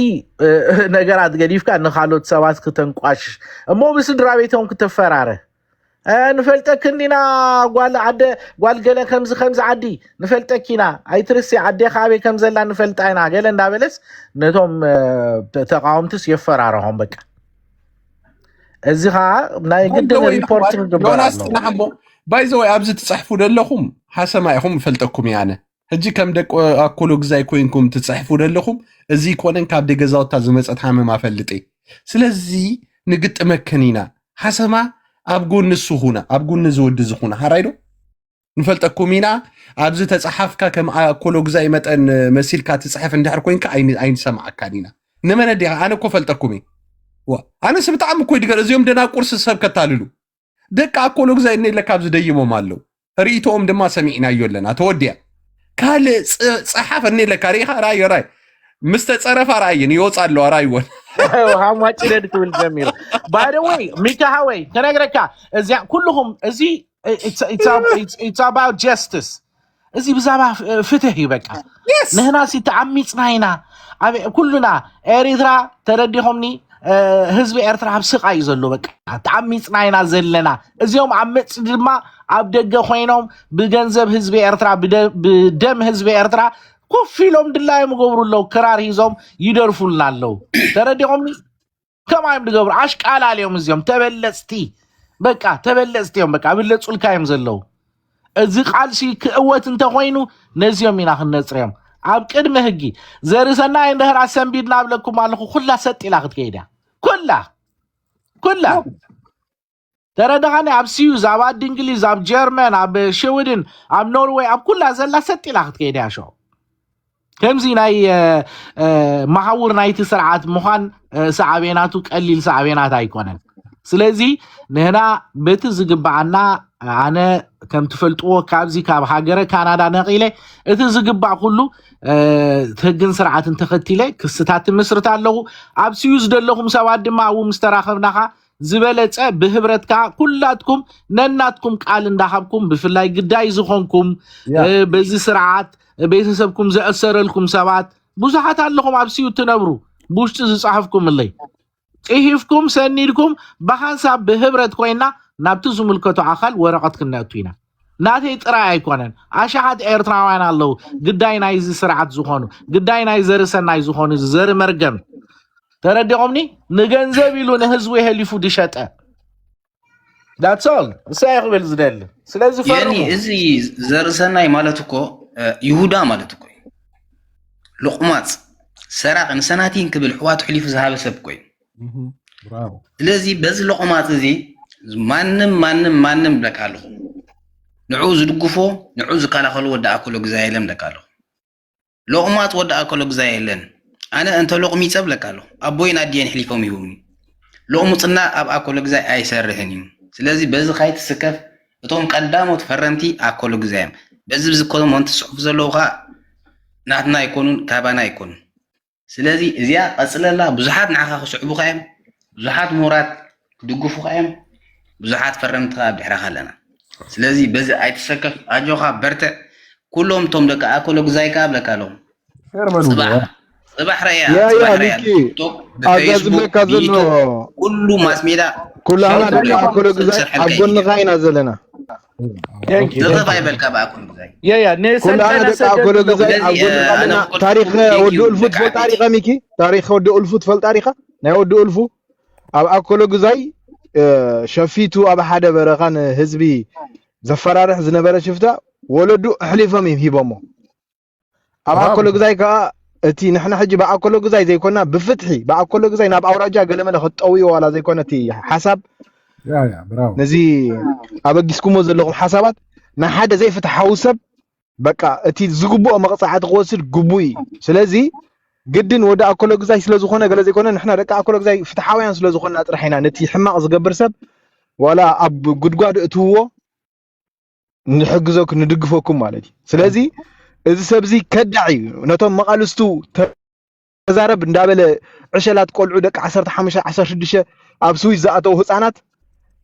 ነገራት ገዲፍካ ንኻሎት ሰባት ከተንቋሽ እሞ ብስድራ ቤቶም ክትፈራረ ንፈልጠክ እንዲና ጓል ገለ ከምዚ ዓዲ ንፈልጠኪና ኣይትርሲ ዓዲ ካበ ከም ዘላ ንፈልጣይና ገለ እንዳበለስ ነቶም ተቃውምትስ የፈራረሆም በቃ እዚ ኸዓ ናይ ግድን ሪፖርት ግበራሎ ባይዘወይ ኣብዚ ትፅሕፉ ደለኹም ሓሰማ ኢኹም ፈልጠኩም ያነ ሕጂ ከም ደቆ ኣኮሎ ግዛይ ኮይንኩም ትፅሕፉ ደለኹም እዚ ኮነን ካብ ደገዛውታ ዝመፀት ሃመማ ፈልጤ ስለዚ ንግጥመከን ኢና ሓሰማ ኣብ ጎኒ እሱ ሁና ኣብ ጎኒ ዝወዲ ዝኹና ሃራይዶ ንፈልጠኩም ኢና ኣብዚ ተፅሓፍካ ከም ኣኮሎ ግዛይ መጠን መሲልካ ትፅሕፍ እንድሕር ኮይንካ ኣይንሰማዓካን ኢና ንመነ ዲኻ ኣነ እኮ ፈልጠኩም ኣነስ ብጣዕሚ እኮ ይድገር እዚኦም ደና ቁርሲ ሰብ ከታልሉ ደቂ ኣኮሎ ግዛይ እነኢለካ ኣብዚ ደይሞም ኣለው ርእቶኦም ድማ ሰሚዕናዮ ኣለና ተወዲያ ካልእ ፀሓፍ እነኢለካ ሪኢኻ ራይ ምስተፀረፋ ራእይን ይወፅ ኣሎ ራይዎን ሃማጭ ደድ ትብል ጀሚሩ ባይ ዘ ወይ ሚካሃወይ ከነግረካ እዚያ ኩልኹም እዚ it's about justice እዚ ብዛባ ፍትህ ይበቃ ንህና ሲ ተዓሚፅና ኢና ኩሉና ኤሪትራ ተረዲኹምኒ ህዝቢ ኤርትራ ኣብ ስቃይ ዘሎ በቃ ተዓሚፅና ኢና ዘለና እዚኦም ዓመፅ ድማ ኣብ ደገ ኮይኖም ብገንዘብ ህዝቢ ኤርትራ ብደም ህዝቢ ኤርትራ ኮፊሎም ድላዮም ገብሩለው ክራር ሂዞም ይደርፉልና ኣለው ተረዲኹምኒ ከማይም ድገብሩ ኣሽቃላልዮም እዚኦም ተበለፅቲ በቃ ተበለፅቲዮም በቃ ብለፁልካዮም ዘለው እዚ ቃልሲ ክእወት እንተኮይኑ ነዚኦም ኢና ክነፅርዮም ኣብ ቅድሚ ህጊ ዘርሰና እንድህር ኣሰንቢድና ኣብለኩም ኣለኹ ኩላ ሰጢላ ክትከይዳ ኩላ ተረዳኻኒ ኣብ ስዩዝ ኣብ ኣዲ እንግሊዝ ኣብ ጀርመን ኣብ ሽውድን ኣብ ኖርዌይ ኣብ ኩላ ዘላ ሰጢላ ክትከይዳ ሾ ከምዚ ናይ መሓውር ናይቲ ስርዓት ምዃን ሰዓቤናቱ ቀሊል ሰዓቤናት ኣይኮነን ስለዚ ንህና በቲ ዝግባዓና ኣነ ከም ትፈልጥዎ ካብዚ ካብ ሃገረ ካናዳ ነቂለ እቲ ዝግባዕ ኩሉ ህግን ስርዓትን ተኸቲለ ክስታት ምስርት ኣለኹ ኣብ ስዩዝ ዘለኹም ሰባት ድማ ኣብኡ ምስ ተራኸብናኻ ዝበለፀ ብህብረትካ ኩላትኩም ነናትኩም ቃል እንዳሃብኩም ብፍላይ ግዳይ ዝኾንኩም በዚ ስርዓት ቤተሰብኩም ዘእሰረልኩም ሰባት ብዙሓት ኣለኹም ኣብ ስዩ ትነብሩ ብውሽጢ ዝፃሕፍኩም ኣለይ ፅሒፍኩም ሰኒድኩም ብሓንሳብ ብህብረት ኮይና ናብቲ ዝምልከቱ ኣካል ወረቐት ክነእቱ ኢና ናተይ ጥራይ ኣይኮነን ኣሽሓት ኤርትራውያን ኣለው ግዳይ ናይዚ ስርዓት ዝኾኑ ግዳይ ናይ ዘርሰናይ ዝኾኑ ዘር መርገም ተረዲቖምኒ ንገንዘብ ኢሉ ንህዝቡ የህሊፉ ድሸጠ that's all እሳይ ክብል ዝደሊ ስለዚ ፈርሙ እዚ ዘርሰናይ ማለት እኮ ይሁዳ ማለት እኮ ሉቕማፅ ሰራቅ ንሰናቲን ክብል ሕዋት ሕሊፉ ዝሃበ ሰብ ኮይ ብራቮ ስለዚ በዚ ሉቕማፅ እዚ ማንም ብለካ ኣለኹ ንዑ ዝድግፎ ንዑ ዝከላኸሉ ወዲ ኣኮሎ ግዛይ የለን ብለካ ኣለኹ ሉቕማፅ ወዲ ኣኮሎ ግዛይ የለን ኣነ እንተ ሉቕሚ ይፀብለካ ኣለኹ ኣቦይን ኣድየን ሕሊፎም ይሁብኒ ሉቕሙፅና ኣብ ኣኮሎ ግዛይ ኣይሰርሕን እዩ ስለዚ በዚ ካይትስከፍ እቶም ቀዳሞት ፈረምቲ ኣኮሎ ግዛይ እዮም በዚ ብዝኮኖም ወንቲ ጽሑፍ ዘለውኻ ናትና ኣይኮኑን ካባና ኣይኮኑን ስለዚ እዚኣ ቀፅለላ ብዙሓት ንዓኻ ክስዕቡኻ እዮም ብዙሓት ምሁራት ክድግፉኻ እዮም ብዙሓት ፈረምትኻ ኣብ ድሕራኻ ኣለና ስለዚ በዚ ኣይትሰከፍ ኣጆኻ በርትዕ ኩሎም እቶም ደቂ ኣኮሎ ግዛይካ ብለካ ኣለኹም صباح ريا يا صباح يا ريا ميكي توك أجازم بفيسبوك لك أزلنا بيوتيوب كله ماس ميدا كلها دقة أكل غزاي أقول غاين أزلنا تضيف هاي بالكابا أكون غزاي يا نيسان كلها دقة أكل غزاي أقول غاين تاريخ ودو الفوت فل تاريخه ميكي تاريخ ودو الفوت فل تاريخه نا ودو الفو أكل غزاي شفيتو أبا حدا برخان حزبي زفرارح زنبره شفتا ولدو حليفهم يهيبمو أبا أكل غزاي كا تي نحن حجي بقى كله جزاي زي كنا بفتحي بقى كله جزاي ناب أوراجع قال ما ناخد قوي ولا زي كنا تي حسب يا برافو نزي أبغيسكم وزلهم حسابات نحدا زي فتح حوسب بقى تي زقبو مقطعات غوسل قبوي سلازي جدن ودا كله جزاي سلازو خنا قال زي كنا نحن ركع كله جزاي فتحاويان سلازو خنا أطرحنا نتي حما أصغبر سب ولا أب قدقاد اتوه نحجزوك ندقفوكم مالتي سلازي إذا سبزي كدعي نتوم مقالستو تزارب ندابل عشلات قلعو دك 15 أبسوي زاتو هصانات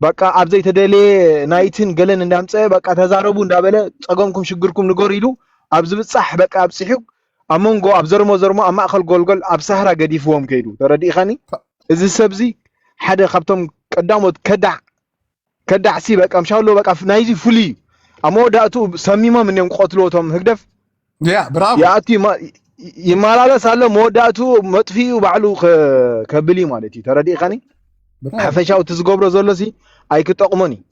بقى أبزي تدلي نايتن قلن ندامصه بقى تزاربو ندابل صقمكم شغركم نغوريلو أبز بصح بقى أبصحيو أمونغو أبزرمو زرمو أما أخل قلقل أبسهرة قديفهم كيدو تردي خاني إذا سبزي حدا خبطم قدامو كدع سي بقى مشاولو بقى نايزي فلي أمو داتو سميمه من يوم قتلوتهم هكدف يا برافو ياتي ما يمالالس على موداتو مطفي وبعلو كبلي مالتي تردي خاني حفشاو تزغبرو زلسي اي كتقمني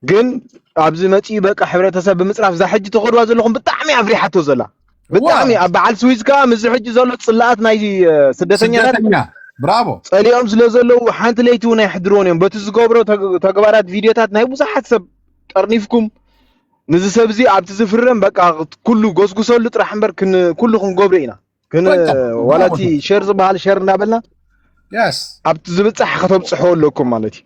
جن ابز متي بقى حبرتسب بمصراف ذا حج تخدوا زلكم بطعمي افريحتو زلا بطعمي ابعل سويس كا مز حج زلو صلات ناي سدتنيا برافو صليهم زلو حنت ليتو ناي حدرونيم بتزغبرو تغبارات فيديوهات ناي بصحت سب قرنيفكم نزي سبزي عبت زفرن بقى كله غسغسول طرح امبر كن كلكم غبرينا كن ولاتي شير زبال شير نابلنا يس عبت زبصح خطبصحو لكم مالتي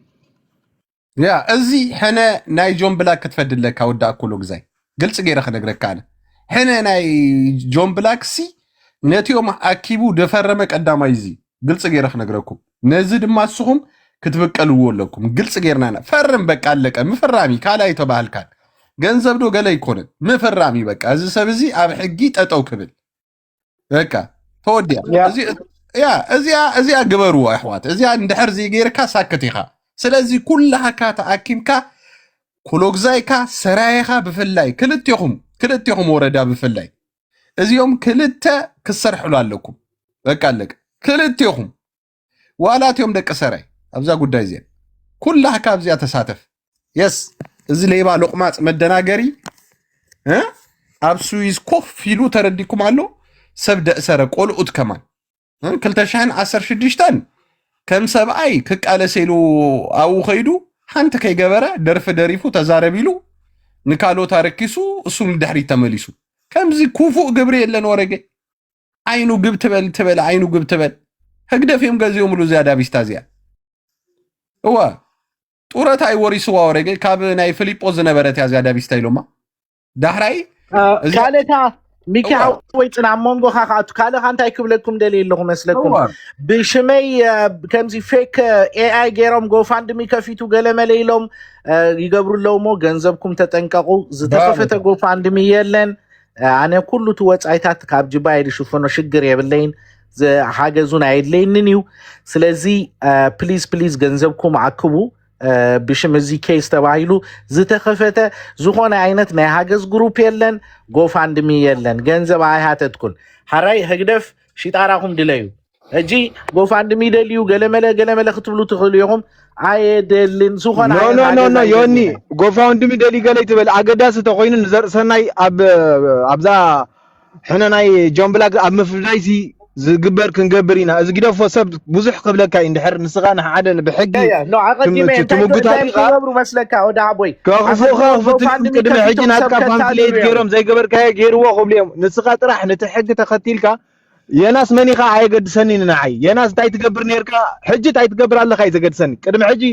يا ازي حنا ناي جون بلاك تفدل لك ودا كله غزاي قلص غير خنغرك انا حنا ناي جون بلاك سي نتيوم اكيبو دفرمه قداماي زي قلص غير خنغركم نزي دما اسخم كتبقلو لكم قلص غيرنا انا فرم بقى علق مفرامي كالاي تبال كان ገንዘብ ዶ ገለ ይኮነን መፈራሚ በቃ እዚ ሰብዚ ኣብ ሕጊ ጠጠው ክብል በቃ ተወዲያ እዚያ ግበሩ ኣሕዋት እዚያ እንድሕር ዚገይርካ ሳክቲኻ ስለዚ ኩላካ ተኣኪብካ ኩሎግዛይካ ሰራይኻ ብፍላይ ክልቴኹም ወረዳ ብፍላይ እዚኦም ክልተ ክሰርሕሉ ኣለኩም በቃ ኣለቅ ክልቴኹም ዋላትዮም ደቂ ሰራይ ኣብዛ ጉዳይ እዚኣ ኩላካ ኣብዚኣ ተሳተፍ የስ እዚ ሌባ ሎቅማጽ መደናገሪ ኣብ ስዊዝ ኮፍ ፊሉ ተረዲኩም ኣሎ ሰብ ደእሰረ ቆልኡት ከማን 2016 ከም ሰብኣይ ክቃለሰሉ ኣው ኸይዱ ሓንቲ ከይገበረ ደርፍ ደሪፉ ተዛረቢሉ ንካሎት አረኪሱ እሱም ድሕሪ ተመሊሱ ከምዚ ኩፉእ ግብሪ የለን ወረገ አይኑ ግብ ትበል አይኑ ግብ ትበል ህግደፍም ገዚው ሙሉ ዚያዳ ቢስታዚያ እዋ ጡረታ አይወሪስዋ ወረገ ካብ ናይ ፊሊጶስ ዝነበረት ያ ዚያዳ ቢስታ ኢሎማ ዳህራይ ካለታ ሚካው ወይ ጽና ሞንጎ ካካቱ ካለ ካንታይ ክብለኩም ደሌለኹ መስለኩም ብሽመይ ከምዚ ፌክ ኤአይ ገሮም ጎፋንድሚ ከፊቱ ገለመለይሎም ይገብሩለውሞ ገንዘብኩም ተጠንቀቁ ዝተከፈተ ጎፋንድሚ የለን አነ ኩሉ ትወጻይታት ካብ ጅባይ ድሽፈኖ ሽግር የብለይን ሓገዙን አይድለይንኒው ስለዚ ፕሊዝ ገንዘብኩም አክቡ ብሽም እዚ ኬስ ተባሂሉ ዝተከፈተ ዝኮነ አይነት ናይ ሓገዝ ግሩፕ የለን ጎፋንድሚ የለን ገንዘብ አይሃተትኩን ሓራይ ህግደፍ ሽጣራኩም ድለዩ እጂ ጎፋንድሚ ደልዩ ገለመለ ክትብሉ ትኽእሉ ኢኹም አይደልን ዝኮነ ኖ ዮኒ ጎፋንድሚ ደሊ ገለይ ትበል አገዳስ ተኮይኑ ንዘርሰናይ ኣብዛ ሕነ ናይ ጆምብላክ ኣብ ምፍላይሲ ዝግበር ክንገብር ኢና እዚ ግደፎ ሰብ ብዙሕ ክብለካ እንድሕር ንስኻ ንሓደ ብሕጊ ትምጉታትገብሩ መስለካ ወዳ ቦይ ከፍፉኻ ቅድሚ ሕጂ ናትካ ፓምፕሌት ገይሮም ዘይገበርካዮ ገይርዎ ክብልዮም ንስኻ ጥራሕ ነቲ ሕጊ ተኸቲልካ የናስ መኒኻ ኣይገድሰኒ ንዓይ የናስ እንታይ ትገብር ነርካ ሕጂ እንታይ ትገብር ኣለካ ይዘገድሰኒ ቅድሚ ሕጂ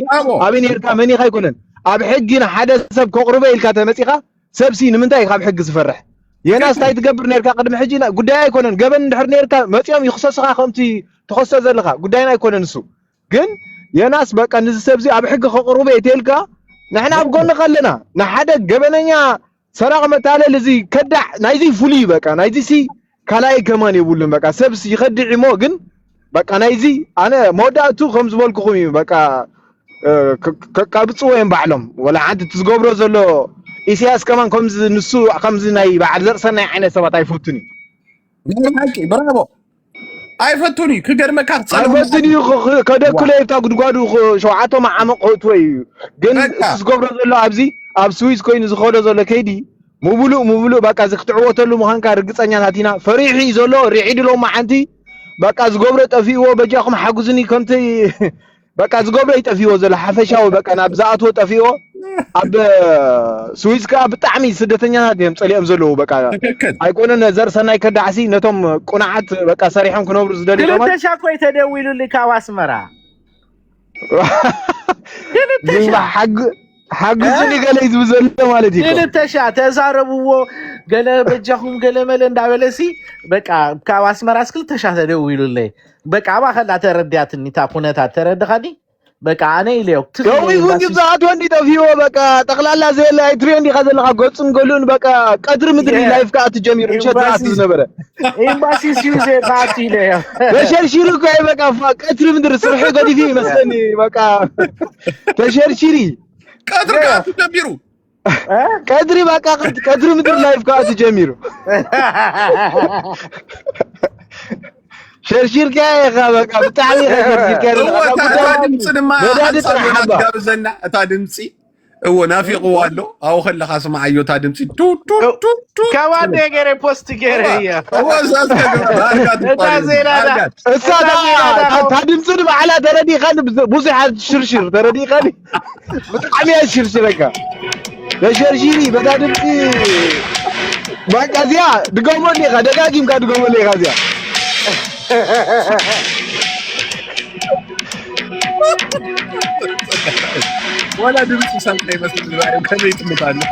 ኣበይ ነርካ መኒኻ ይኮነን ኣብ ሕጊ ንሓደ ሰብ ከቕርበ ኢልካ ተመፂኻ ሰብሲ ንምንታይ ካብ ሕጊ ዝፈርሕ የናስ እንታይ ትገብር ነርካ ቅድሚ ሕጂ ጉዳይ ኣይኮነን ገበን እንድሕር ነርካ መፂኦም ይኽሰስኻ ከምቲ ተኸሰ ዘለኻ ጉዳይና ኣይኮነን እሱ ግን የናስ በቃ ንዚ ሰብዚ ኣብ ሕጊ ከቕርበ እትልካ ንሕና ኣብ ጎንኻ ኣለና ንሓደ ገበነኛ ሰራቕ መታለል እዚ ከዳዕ ናይዚ ፍሉይ በቃ ናይዚ ሲ ካላይ ከማን ይቡልን በቃ ሰብስ ይخدع ሞ ግን በቃ ናይዚ አነ ሞዳቱ ከም ዝበልኩኹም እዩ በቃ ካብጽ ወይም ባዕሎም ወላ አንተ ትዝገብሮ ዘሎ ኢሳያስ ከማን ከምዝ ንሱ ከምዝ ናይ ባዕል ዘርሰናይ ዓይነት ሰባት አይፈቱኒ ንሓቂ ብራቮ አይፈቱኒ ክገርመካ አይፈቱኒ ከደኩለ ይታ ጉድጓዱ ሸውዓቶ ማዓመቆት ወይ ግን ትዝገብሮ ዘሎ ኣብዚ ኣብ ስዊስ ኮይኑ ዝኸዶ ዘሎ ከይዲ ሙብሉእ በቃ ዝክትዕወተሉ ምዃንካ ርግጸኛ ናቲና ፈሪሒ ዘሎ ሪዒድሎ ማዓንቲ በቃ ዝገብሮ ጠፊዎ በጃኹም ሓጉዝኒ ከምቲ በቃ ዝገብሮ ይጠፊዎ ዘሎ ሓፈሻው በቃ ናብ ዝኣትዎ ጠፊዎ ኣብ ስዊስ ካ ብጣዕሚ ስደተኛታት እዮም ጸሊኦም ዘለዉ በቃ ኣይኮነን ዘር ሰናይ ከዳዕሲ ነቶም ቁናዓት በቃ ሰሪሖም ክነብሩ ዝደልዩ ደማ ተሻኮ የተደውሉልኝ ካብ አስመራ ሓጉዝኒ ገለ ይዝብዘሎ ማለት እዩ ተሻ ተዛረብዎ ገለ በጃኹም ገለ መለ እንዳበለሲ በቃ ካብ አስመራ እስክል ተሻ ተደውሉልኝ በቃ ባኸላ ተረዳትኒ ታኩነታ ተረድኻኒ በቃ አነ ኢለው ወይ ወንድ ዛት ወንድ ጠፊዎ በቃ ጠቅላላ ዘለ አይ ትሬንድ ይኸዘልኻ ገጹን ገሉን በቃ ቀድር ምድሪ ላይፍ ካ አትጀምሩ ሸታት ዝነበረ ኤምባሲ ሲውዘ ታት ኢለው ተሸርሽሩ ካይ በቃ ቀድር ምድሪ ስርሑ ገዲፊ መስለኒ በቃ ተሸርሽሪ ቀድር ካ አትጀምሩ ቀድሪ በቃ ቀድር ምድሪ ላይፍ ካ አትጀምሩ شرشير كاي بقى بتاعي شرشير كاي تادمصدما غابزنا تادمصي هو نافق والو او خلي خاص معيو تادمصي تو تو تو تو كمان نيجر بوست كيريا هو اساس تادمصي على تردي خان بوزي حد شرشير تردي خان بتعمي شرشيرك يا شرشيري بتادمصي بقى زيا دغمو لي دغاغيم كا دغمو لي غازيا ولا دمسي سامي بس الباقي كبيت مطالع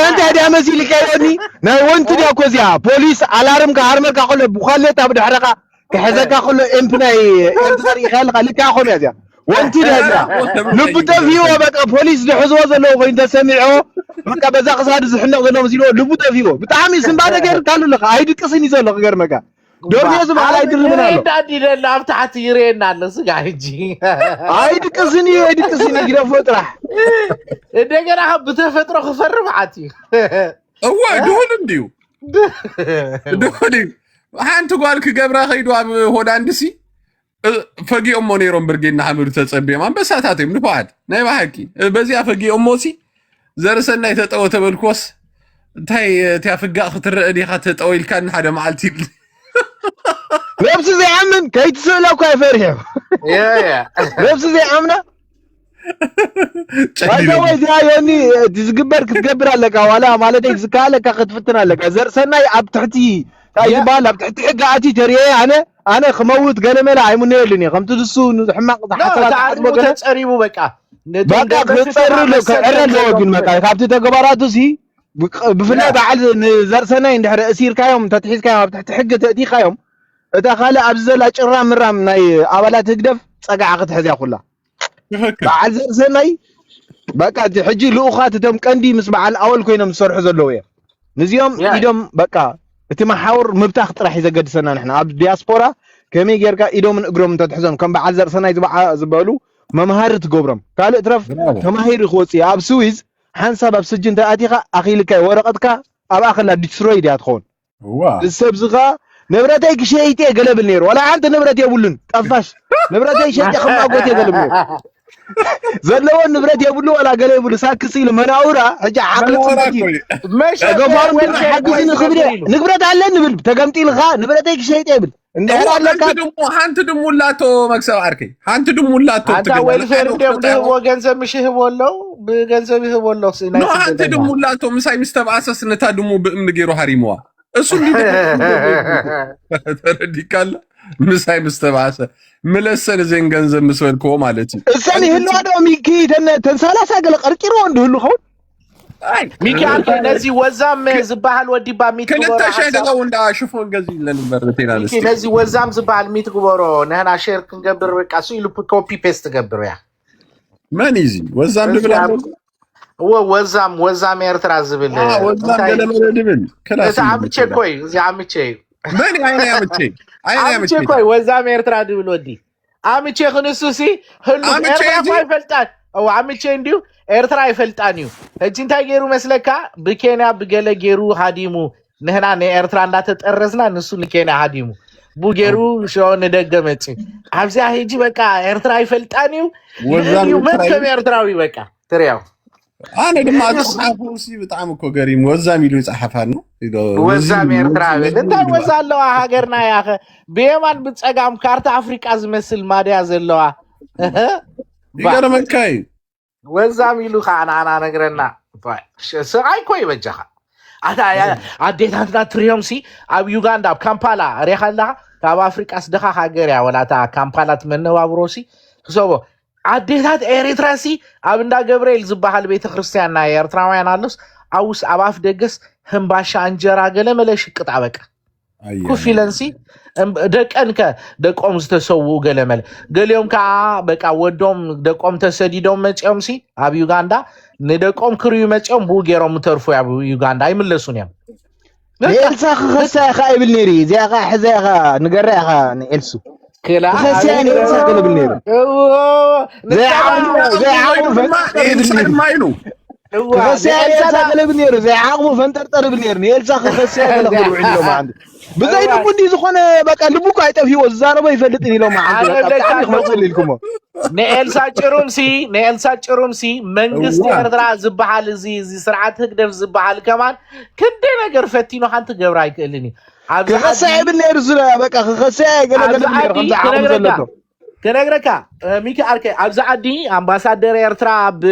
انت هذا مسيل كايوني ناي وانت دي اكوزيا بوليس الارم كهرمر كاخل بخالت ابد حرقه كحزك كاخل امبناي انتظر يخلق لك اخو يا وانت هذا لبت فيه بقى بوليس دحزو زلو وين تسمعوا بقى بزاق صاد زحنا زلو مسيلو لبت فيه بتعامي سنبا ነገር قالوا لك አይድቅስን ይዘለው ገርመካ ዶርኔዝ ባላ አይድርምናል እንዳዲ ለላፍ ታት ይሬናል ስጋ እንጂ አይድቅስን ይግረፍ ወጥራህ እንደገና በተፈጥሮ ከፈርም አቲ እዋ ዶን እንዲው ዶን አንተ ጓልክ ገብራ ኸይዱ አብ ሆዳንድሲ ፈጊኦም ሞኔሮም ብርጌና ሐምዱ ተጸበየ ማንበሳታተም ንፋድ ናይ ባሐቂ በዚያ ፈጊኦም ሞሲ ዘርሰናይ ተጠው ተበልኮስ ታይ ታፍጋ ክትረእ ዲኻ ተጠውልካን ሓደ ማዓልቲ ነፍስ ዘይአምን ከይትስእለው ካይፈርህ ያ ነፍስ ዘይአምና ወይ ዛዮኒ ዝግበር ክትገብር ኣለካ ዋላ ማለት ዝካለካ ክትፍትን ኣለካ ዘርሰናይ ኣብ ትሕቲ ታይባል ኣብ ትሕቲ ሕጋati ተሪየ ኣነ ክመውት ገለመላ ኣይሙነየልኒ ከምቲ ድሱ ሕማቅ ዝሓሰባት ተዓጽሞ ተጸሪቡ በቃ ክጸርሎ ከዕረሎ ግን በቃ ካብቲ ተገባራቱ ሲ ብፍላይ በዓል ዘርሰናይ እንድሕር እሲርካዮም ተትሒዝካዮም ኣብ ትሕቲ ሕጊ ተእቲኻዮም እታ ካለ ኣብ ዘላ ጭራ ምራም ናይ ኣባላት ህግደፍ ፀጋዓ ክትሕዝያ ኩላ በዓል ዘርሰናይ በቃ ሕጂ ልኡኻት እቶም ቀንዲ ምስ በዓል ኣወል ኮይኖም ዝሰርሑ ዘለዉ እዮም ንዚኦም ኢዶም በቃ እቲ መሓውር ምብታኽ ጥራሕ ይዘገድሰና ንሕና ኣብ ዲያስፖራ ከመይ ጌርካ ኢዶምን እግሮም ተትሕዞም ከም በዓል ዘርሰናይ ዝበሉ መምሃሪ ትገብሮም ካልእ ትረፍ ተማሂሩ ክወፅእ ኣብ ስዊዝ ሓንሳብ ኣብ ስጅን ተኣቲኻ ኣኺልካ ወረቐትካ ኣብ ኣኸላ ዲስትሮይ ዲያ ትኸውን ሰብዝኻ ንብረተይ ክሸይጤ ገለብል ነይሩ ወላ ሓንቲ ንብረት የብሉን ጠፋሽ ንብረተይ ሸይጤ ከማጎት የገለብ ነይሩ ዘለዎ ንብረት የብሉ ወላ ገለ የብሉ ሳክስ ኢሉ መናውራ ሕጂ ዓቅሊ ፅበቂ ገባሩ ሓግዝኒ ክብል ንብረት ኣለኒ ብል ተገምጢልኻ ንብረተይ ክሸይጤ ይብል እንደህራ ኣለካ ሓንቲ ድሙላቶ መክሰብ ዓርከይ ሓንቲ ድሙላቶ አንተ ዌልፌር እንደብድህቦ ገንዘብ ምሽህቦ ለው ብገንዘብ ይህቦ ለው ኖ ሓንቲ ድሙላቶ ምሳይ ምስተብኣሰስ ነታ ድሙ ብእምኒ ገይሩ ሃሪምዋ እሱ ተረዲካለ ምሳይ ምስተብኣሰ ملسن زين ገንዘብ መስወልከው ማለት እዩ እሰን ይህሉ አደው ሚኪ ተንሳላሳ ገለ ቀርቂሮ እንደሁሉ ኸው አይ ሚኪ አንተ ነዚ ወዛም ዝባሃል ወዲባ ሚት ግበሮ ከለተሸደው እንዳ ሽፎን ገዚ ለነበር ተናለስ ሚኪ ነዚ ወዛም ዝባሃል ሚት ግበሮ ነህና ሼር ክንገብር በቃ ሱ ኢሉ ኮፒ ፔስት ገብር ያ ማን ይዚ ወዛም ድብላ ወዛም ኤርትራ ዝብል ወዛም ገለመለ ድብል ክላስ አምቼ ኮይ እዚ አምቼ በኒ አይኔ አምቼ ኮይ ወዛም ኤርትራ ድብል ወዲ አምቼ ክንሱሲ ሁሉ ኤርትራ ይፈልጣል አምቼ እንዲሁ ኤርትራ ይፈልጣን እዩ እጂ እንታይ ገይሩ መስለካ ብኬንያ ብገለ ገይሩ ሃዲሙ ንህና ንኤርትራ እንዳተጠረዝና ንሱ ንኬንያ ሃዲሙ ቡጌሩ ሾን ደገመጪ አብዛ ሄጂ በቃ ኤርትራ ይፈልጣን እዩ ወዛም ኤርትራዊ በቃ ትሪያው አነ ድማ ተጻፉሲ በጣም እኮ ገሪም ወዛም ይሉ ይጻሐፋል ነው ወዛም ኤርትራ እንታ ወዛለው ሀገርና ያኸ በየማን ብጸጋም ካርታ አፍሪካ ዝመስል ማድያ ዘለዋ ይገርመካይ ወዛም ይሉ ካናና ነገርና ሰዓይ ኮይ በጃኻ አዴታትና ትሪዮምሲ ኣብ ዩጋንዳ ኣብ ካምፓላ ሬኻላ ካብ አፍሪካ ስደኻ ሀገር ያ ወላታ ካምፓላት መነባብሮሲ ክሰቦ አዴታት ኤርትራሲ ኣብ እንዳ ገብርኤል ዝበሃል ቤተክርስቲያንና ኤርትራውያን አሉስ አውስ አባፍ ደገስ ህምባሻ እንጀራ ገለመለ ሽቅጣ በቃ ኩፊለንሲ ደቀንከ ደቆም ዝተሰው ገለመለ ገሊዮም ካ በቃ ወዶም ደቆም ተሰዲዶም መጪዮምሲ ኣብ ዩጋንዳ ንደቆም ክርዩ መጪዮም ቡጌሮም ተርፉ ኣብ ዩጋንዳ ይምለሱን ያም ኤልሳ خساخ አይብል ነሪ ዚያኻ ሕዛኻ ንገራኻ ንኤልሱ كلا خسيان يساق بالنير زي عقبه فنطر ماينو خسيان يساق بالنير زي عقبه فنطر بالنير يلساق خسيان لغدو عندو ما عنده بزاي دو ندي زخونه بقى لبوك ايطفي وزاربه يفلطني لو ما عنده بتاع مخصل لكم نيلسا ጭሩምሲ መንግስት ኤርትራ ዝባሃል እዚ ስርዓት ህግደፍ ዝባሃል ከማን ክንዴ ነገር ፈቲኖ ሓንቲ ገብራ ይክእልኒ خساي بالنير زلا بقى خساي قال بالنير كنغرك ميكي اركي ابز عدي امباسادر ኤርትራ ب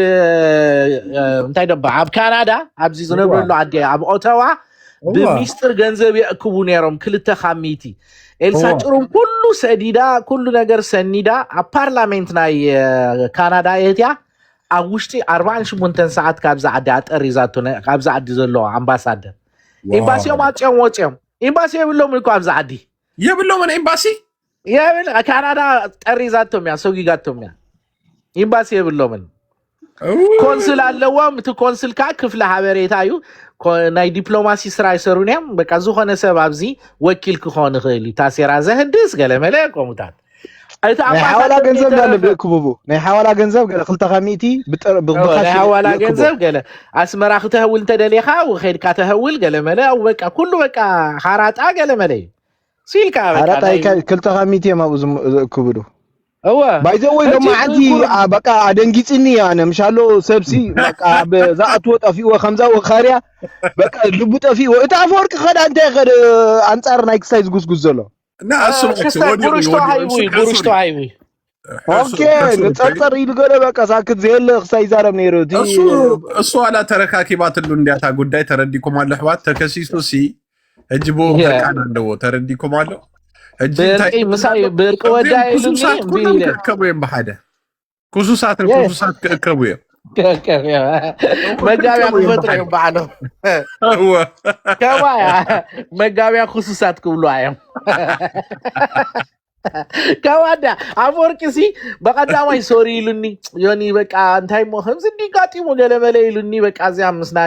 እንታይ ደባ ኣብ ካናዳ ኣብዚ ዝነብሩሉ ዓዲ ኣብ ኦታዋ በሚስጥር ገንዘብ ያክቡ ነሮም ክልተ ኻሚቲ ኤልሳ ጭሩም ሁሉ ሰዲዳ ሁሉ ነገር ሰኒዳ አፓርላሜንት ናይ ካናዳ የትያ ኣብ ውሽጢ 48 ሰዓት ካብዛ ዓዲ አጠሪዛቶ ካብዛ ዓዲ ዘሎ አምባሳደር ኤምባሲዮም አጨም ወጨም ኤምባሲ የብሎም እኮ ኣብዛ ዓዲ የብሎም ኤምባሲ የብል ካናዳ ጠሪዛቶም ያ ሰውጊጋቶም ያ ኤምባሲ የብሎም ኮንሱል አለዋም ቱ ኮንሱል ካ ክፍለ ሀበሬታዩ ናይ ዲፕሎማሲ ስራ ይሰሩንያም በቃ ዝሆነ ሰባብዚ ወኪል ክሆን ይኽእል ታሴራ ዘህድስ ገለመለ ቆሙታት አይታ حوالا ገንዘብ ያለብኩቡ ናይ حواላ ገንዘብ ገለ 250 ብጥር حواላ ገንዘብ ገለ አስመራ ከተህውል ተደሊኻ ወኸድካ ተህውል ገለመለ او በቃ ኩሉ በቃ ሓራጣ ገለመለ ሲልካ በቃ ሓራጣ 250 ማብዙ ኩቡዱ هو بايزوي لما عندي بقى ادنجيصني انا مشالو سبسي بقى بزاعت وطفي وخمزه وخاريا بقى لب طفي وتا فورك خد انت خد انصار نايك سايز غسغز زلو نا اسمع بروشتو هايوي اوكي نتصر يلغله بقى ساكت زيل سايز ارم نيروتي እሱ አላ ተረካኪባት ሁሉ እንዲያታ ጉዳይ ተረዲኩም አለ ህዋት ተከሲሱሲ እጅቦ ፈቃድ እንደው ተረዲኩም አለ برقي مساي برق ودا يلوني بيله كبويم بحدا كوسوسات كبويم مجاويا بفتره بعده هو كوايا مجاويا خصوصات كبلو ايام كوادا افوركسي بقدامي سوري يلوني يوني بقى انتي مو همز ديقاتي مو ገለመለ ይሉኒ በቃ እዚያ ምስና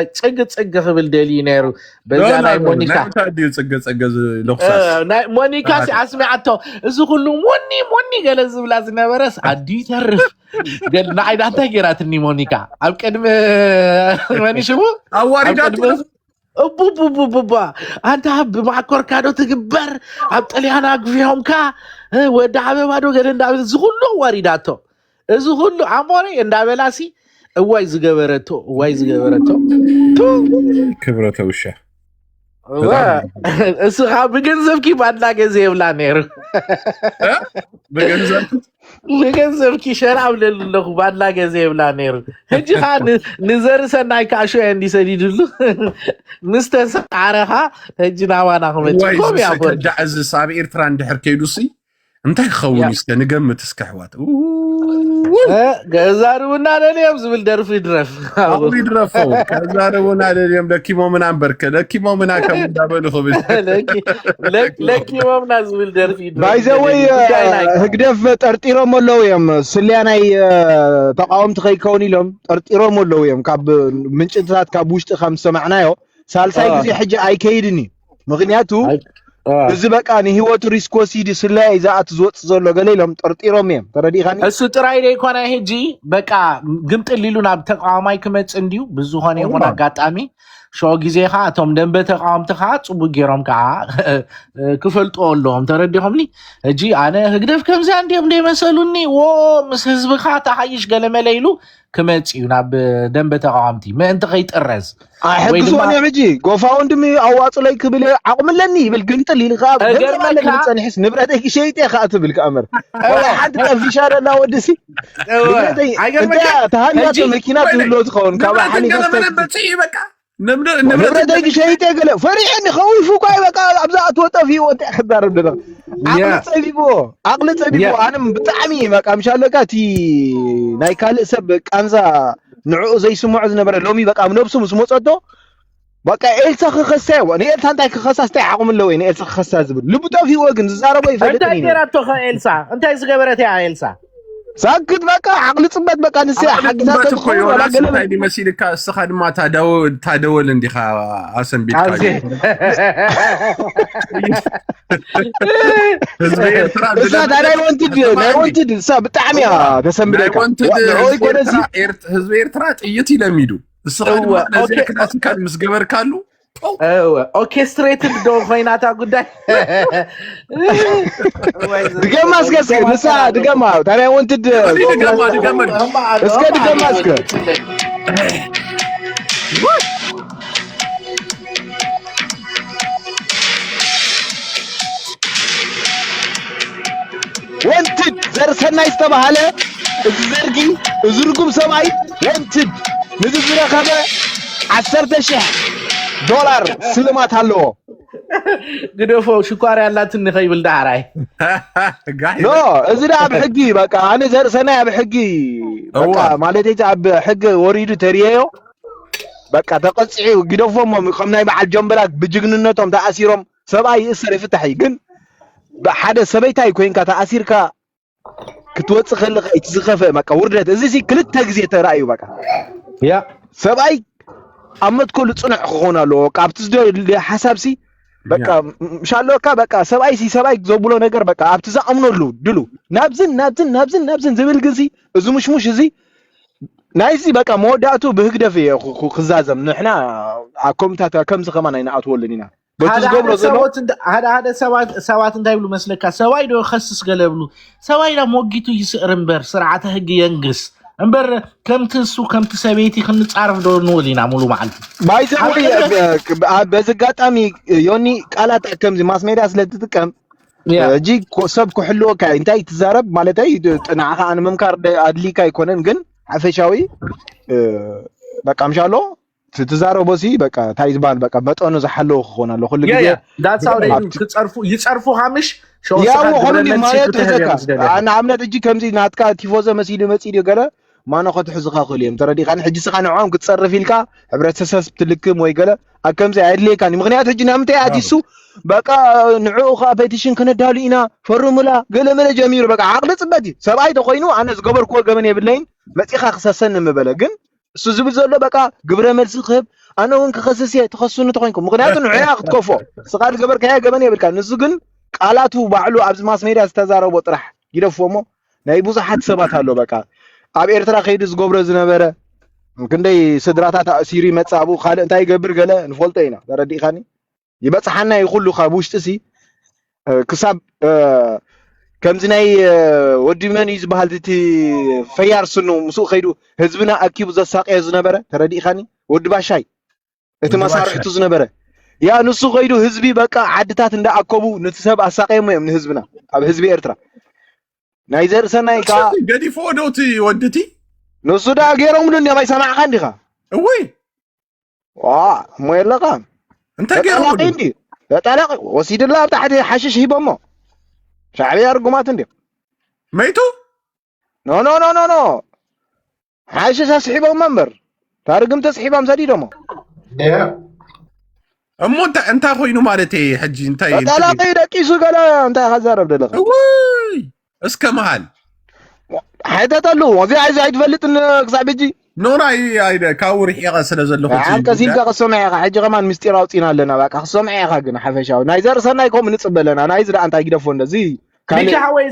ጽግ خبل دلي نيرو በዛ ላይ ሞኒካ ታዲው ጽግ ለخصاص ሞኒካ ሲአስሚዓቶ እዚ ሁሉ ሞኒ ገለዝ ብላ ዝነበረስ አዲ ተርፍ ገልና አይዳንታ ገራትኒ ሞኒካ ኣብ ቀድመ ማንሽሙ አዋሪዳት ቡቡቡቡባ አንተ በማኮር ካዶ ትግበር ኣብ ጣሊያና ግፊዮምካ ወደ አበባዶ ገለንዳ እዚ ሁሉ ዋሪዳቶ እዚ ሁሉ አሞሪ እንዳበላሲ እዋይ ዝገበረቶ ክብረተ ውሻ እሱ በገንዘብኪ ባላ ገዜ ይብላ ነሩ በገንዘብኪ ሸራብ ለለኹ ባላ ገዜ ይብላ ነሩ ህጂ ኻን ንዘርሰናይ ካሾ እንዲሰዲድሉ ምስተሰዓረኻ ህጂ ናዋና ኸመጭኮም ያቦር ዳዕዝ ሳብ ኤርትራ እንድሕር ከይዱሲ እንታይ ኸውን እስከ ንገምት እስከ ሕዋት ገዛሩና ለኔም ዝብል ደርፍ ይድረፍ አሁን ይድረፈው ገዛሩና ለኔም ለኪሞ ምን አንበርከ ለኪሞ ምን አከም እንዳበሉ ኸብስ ለኪሞ ምን ዝብል ደርፍ ይድረፍ ባይዘወይ ህግደፍ ጠርጢሮም አለው የም ስለያናይ ተቃውምት ከይከውን ኢሎም ጠርጢሮም አለው የም ካብ ምንጭታት ካብ ውሽጥ ከም ሰማዕናዮ ሳልሳይ ጊዜ ሕጂ አይከይድኒ ምክንያቱ እዚ በቃ ንህይወቱ ሪስክ ወሲድ ስለይ ዛአት ዝወፅ ዘሎ ገለ ኢሎም ጠርጢሮም እዮም ተረዲኻኒ እሱ ጥራይ ደይኮነ ሕጂ በቃ ግምጥል ኢሉ ናብ ተቃዋማይ ክመፅ እንዲዩ ብዙኾነ ይኹን አጋጣሚ ሾ ጊዜኻ እቶም ደንበ ተቃወምትኻ ፅቡቅ ጌሮም ከዓ ክፈልጥዎ ኣለዎም ተረዲኹምኒ ሕጂ ኣነ ህግደፍ ከምዚ እንዲኦም ደይመሰሉኒ ምስ ህዝብኻ ተሓይሽ ገለመለ ኢሉ ክመፅ እዩ ናብ ደንበ ተቃዋምቲ ምእንቲ ከይጥረዝ ሕግዝዎን እዮም ሕጂ ጎፋ ወንድሚ ኣዋፅለይ ክብል ዓቕምለኒ ይብል ግምጥል ኢልካ ፀኒሕስ ንብረተይ ክሸይጥ ኢኻ እትብል ከኣመር ሓንቲ ጠፊሻ ደላ ወድሲ ተሃንያቶ መኪና ትህልዎ ትኸውን ካብ ሓኒፈስተ ንብረተይ ክሸይጥ ገለ ፈሪሕኒ ኸዊፉ ኳይ በቃ ኣብዛ እትወጠፊዎ እንታይ ክዛረብ ደለ ዓቕሊ ፀቢቦ ኣነ ብጣዕሚ በቃ ምሻለካ እቲ ናይ ካልእ ሰብ ቃንዛ ንዕኡ ዘይስምዖ ዝነበረ ሎሚ በቃ ነብሱ ምስ መፀቶ በቃ ኤልሳ ክኸሳዮ ንኤልሳ እንታይ ክኸሳስ እንታይ ዓቕሚ ኣለዎ ንኤልሳ ክኸሳ ዝብል ልቡ ጠፊዎ ግን ዝዛረቦ ይፈልጥኒ እንታይ ጌራቶ ኤልሳ እንታይ ዝገበረት እያ ኤልሳ ሳክት በቃ ዓቕሊ ፅበት በቃ ንስ ሓጊታት ትኮይ ወላ እንታይ ዲመሲልካ እስኻ ድማ ታደወል እንዲኻ ኣሰንቢትካ ናይ ወንትድ እሳ ብጣዕሚ እያ ተሰንብለካ ህዝቢ ኤርትራ ጥይት ይለሚዱ እስኻ ድማ ነዚ ክላሲካል ምስ ገበርካሉ ኦርኬስትሬትድ ዶ ኮይናታ ጉዳይ ድገማ እስከ ንሳ ድገማ ታዲያ ወንትድ ድገማ እስከ ድገማ እስከ ወንትድ ዘርሰናይ ዝተባሃለ እዚ ዘርጊ እዚ ርጉም ሰብኣይ ወንትድ ንዝዝረኸበ 10,000 ዶላር ስልማት ኣለዎ ግደፎ ሽኳር ያላትን ንኸይብል ዳዕራይ ኖ እዚ ዳ ኣብ ሕጊ በቃ ኣነ ዘርእሰናይ ኣብ ሕጊ በቃ ማለተይ ኣብ ሕጊ ወሪዱ ተርየዮ በቃ ተቐፅዒ ግደፎም ከም ናይ በዓል ጀንበላት ብጅግንነቶም ተኣሲሮም ሰብኣይ ይእሰር ይፍታሕ ግን ሓደ ሰበይታይ ኮይንካ ተኣሲርካ ክትወፅእ ከለኻ ይትዝኸፈ በቃ ውርደት እዚ ክልተ ግዜ ተራእዩ በቃ ያ ሰብኣይ ኣመት ኮሉ ጽኑዕ ክኾን ኣለዎ ካብቲ ዝደልዮ ሓሳብሲ በቃ ምሻለካ በቃ ሰብኣይ ዘብሎ ነገር በቃ ኣብቲ ዝኣምነሉ ድሉ ናብዝን ዝብል ግዚ እዚ ሙሽሙሽ እዚ ናይዚ በቃ መወዳእቱ ብህግደፍ ክዛዘም ንሕና ኣብ ኮሚታት ከምዚ ከማን ኣይንኣትወሉን ኢና በቲ ዝገብሮ ዘሎ ሓደ ሰባት እንታይ ብሉ መስለካ ሰብኣይ ዶ ከስስ ገለብሉ ሰብኣይ ዳ ሞጊቱ ይስዕር እምበር ስርዓተ ህጊ የንግስ እምበር ከምቲ እሱ ከምቲ ሰበይቲ ክንፃረፍ ዶ ንብል ኢና ሙሉ መዓልቲ ባይዘወይ በዚ ኣጋጣሚ ዮኒ ቃላት ከምዚ ማስ ሜድያ ስለትጥቀም እጂ ሰብ ክሕልወካ እንታይ ትዛረብ ማለተይ ጥናዕኻ ኣነ ምምካር ኣድሊካ ኣይኮነን ግን ሓፈሻዊ በቃ ምሻሎ ትዛረቦሲ በቃ እንታይ ዝበሃል በቃ መጠኑ ዝሓለዎ ክኾን ኣሎ ኩሉ ግዜ ዳሳውደ ይፀርፉ ሃምሽ ያው ሁሉ ማለት ተዘካ ኣነ ኣብነት እጂ ከምዚ ናትካ ቲፎዘ መሲሉ መፂድ ገለ ማኖ ከትሕዝኻ ክእል እዮም ተረዲኻን ሕጂ ስኻ ንዖም ክትፀርፍ ኢልካ ሕብረተሰብ ትልክም ወይ ገለ ኣብ ከምዚ ኣድልየካኒ ምክንያቱ ሕጂ ናምንታይ ኣዲሱ በቃ ንዕኡኻ ፔቲሽን ክነዳሉ ኢና ፈርሙላ ገለመለ ጀሚሩ በቃ ዓቕሊ ፅበት እዩ ሰብኣይ ተኮይኑ ኣነ ዝገበርክዎ ገበን የብለይን መፂኻ ክሰሰን ንምበለ ግን እሱ ዝብል ዘሎ በቃ ግብረ መልሲ ክህብ ኣነ እውን ክኸስስ እየ ትኸስሱኒ ተኮይንኩም ምክንያቱ ንዑያ ክትከፎ ስኻ ዝገበርካያ ገበን የብልካ ንሱ ግን ቃላቱ ባዕሉ ኣብዚ ማስ ሜድያ ዝተዛረቦ ጥራሕ ይደፍዎ ናይ ብዙሓት ሰባት ኣሎ በቃ ኣብ ኤርትራ ከይዲ ዝገብሮ ዝነበረ ክንደይ ስድራታት ኣእሲሩ ይመፅእ ኣብኡ ካልእ እንታይ ይገብር ገለ ንፈልጦ ኢና ተረዲእኻኒ ይበፅሓና ይኹሉ ካብ ውሽጢ ሲ ክሳብ ከምዚ ናይ ወዲ መን እዩ ዝበሃል እቲ ፈያር ስኑ ምስኡ ከይዱ ህዝብና ኣኪቡ ዘሳቀዮ ዝነበረ ተረዲእኻኒ ወዲ ባሻይ እቲ መሳርሕቱ ዝነበረ ያ ንሱ ከይዱ ህዝቢ በቃ ዓድታት እንዳኣከቡ ነቲ ሰብ ኣሳቀየሞ እዮም ንህዝብና ኣብ ህዝቢ ኤርትራ ናይ ዘርእሰናይ ካ ገዲፎ ዶቲ ወድቲ ንሱ ዳ ገይሮምሉ ንማይ ሰማዕካ እንዲኻ እወይ ዋ ሞየለካ እንታይ ገይሮምሉ እንዲ ተጠላቂ ወሲድላ ኣብ ታሕቲ ሓሽሽ ሂቦሞ ሻዕብያ ርጉማት እንዲ መይቱ نو نو نو نو نو حاشا سحيبهم منبر تارقم تسحيبهم سديدهم امو انت خوينو مالتي حجي انت لا قيد كيسو قال انت هزارب دلخ وي اسك محل حيتا تلو وزي عايز يفلت صاحب يجي نورا اي كاور حيقه سلازلو عم كسيلك قسم عيقه حجي كمان مستير اوطينا لنا باك قسم عيقه كن حفشاو نايزر سناي كوم نصبلنا نايزر انت يدفو እንደዚህ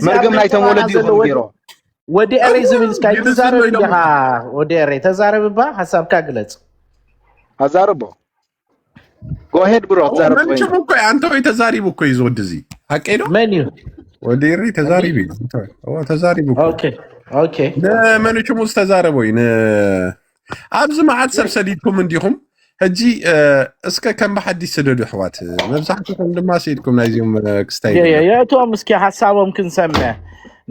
مرقم ላይ ተሞለድ ይሁን ቢሮ ወዲ አሬዝብል ስካይ ተዛረብ ይሃ ወዲ አሬ ተዛረብባ ሐሳብካ ግለጽ አዛረቦ go ahead bro አዛረቦ ምን ችግር እኮ አንተ ወይ ተዛሪብ እኮ ይዞ እንደዚህ አቀይዶ ምን ይሁን ወዲ አሬ ተዛሪብ ተዛሪብ ኦኬ ኦኬ ለምን ችግር ተዛረብ ወይ አብዝ ማዓት ሰብሰዲድኩም እንዲሁም ህጂ እስከ ከም በሐዲስ ሰደዱ ሕዋት መብዛሕትኩም ድማ ሰይድኩም ናይዚም ክስታይ የቶም እስኪ ሐሳቦም ክንሰምዕ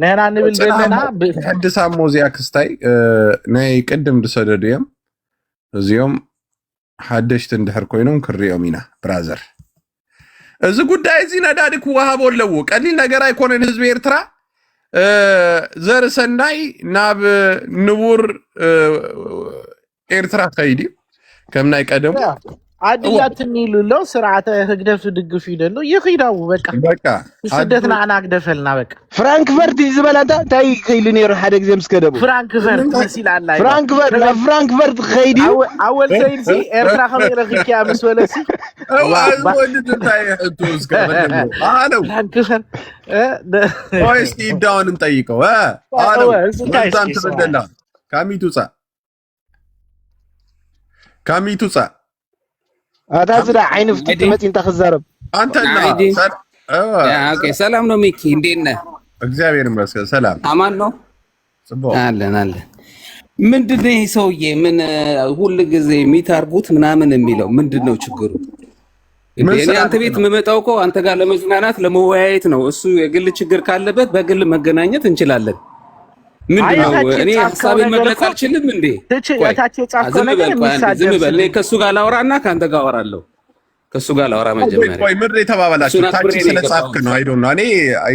ነህና ንብል ዘለና በሐዲስ አሞዚያ ክስታይ ናይ ቅድም ድሰደዱ እዮም እዚኦም ሓደሽት እንድሕር ኮይኖም ክሪኦም ኢና ብራዘር እዚ ጉዳይ እዚ ነዳዲ ክወሃቦ ኣለዎ ቀሊል ነገር ኣይኮነን ህዝቢ ኤርትራ ዘር ሰናይ ናብ ንቡር ኤርትራ ከይዲ ከም ናይ ቀደም አድላት ንይሉሎ ስርዓተ ህግደፍ ድግፍ ይደሉ ይኺዳው በቃ ስደትና አናክ ደፈልና በቃ ፍራንክፈርት ይዝበላታ ታይ ከይሉ ነር ሓደ ግዜ ምስከደቡ ፍራንክፈርት መስላላ ፍራንክፈርት ከይዲ አወል ሰይድ ሲ ኤርትራ ከመረኺያ መስወለሲ ወንድ ታይ ህቱስ ከበደም አለው ፍራንክፈርት ወይስ ዳውን እንጠይቀው አለው እንታን ተበደላ ካሚቱጻ አታዝራ አይን ፍጥጥ መጥንታ ተخزرب አንተና ኦኬ ሰላም ነው ሚኪ እንዴት ነህ እግዚአብሔር ይመስገን ሰላም አማን ነው አለን ምንድነው ይሄ ሰውዬ ምን ሁሉ ጊዜ ሚታርጉት ምናምን የሚለው ምንድነው ችግሩ እኔ አንተ ቤት የምመጣው እኮ አንተ ጋር ለመዝናናት ለመወያየት ነው እሱ የግል ችግር ካለበት በግል መገናኘት እንችላለን ምንድነው እኔ ሐሳቤን መግለጽ አልችልም እንዴ ዝም በል ከሱ ጋር ላውራና ካንተ ጋር አወራለሁ ከሱ ጋር ላውራ መጀመሪያ ቆይ ምድር የተባባላችሁ ታቺ ስለጻፍክ ነው አይ ዶንት ኖ እኔ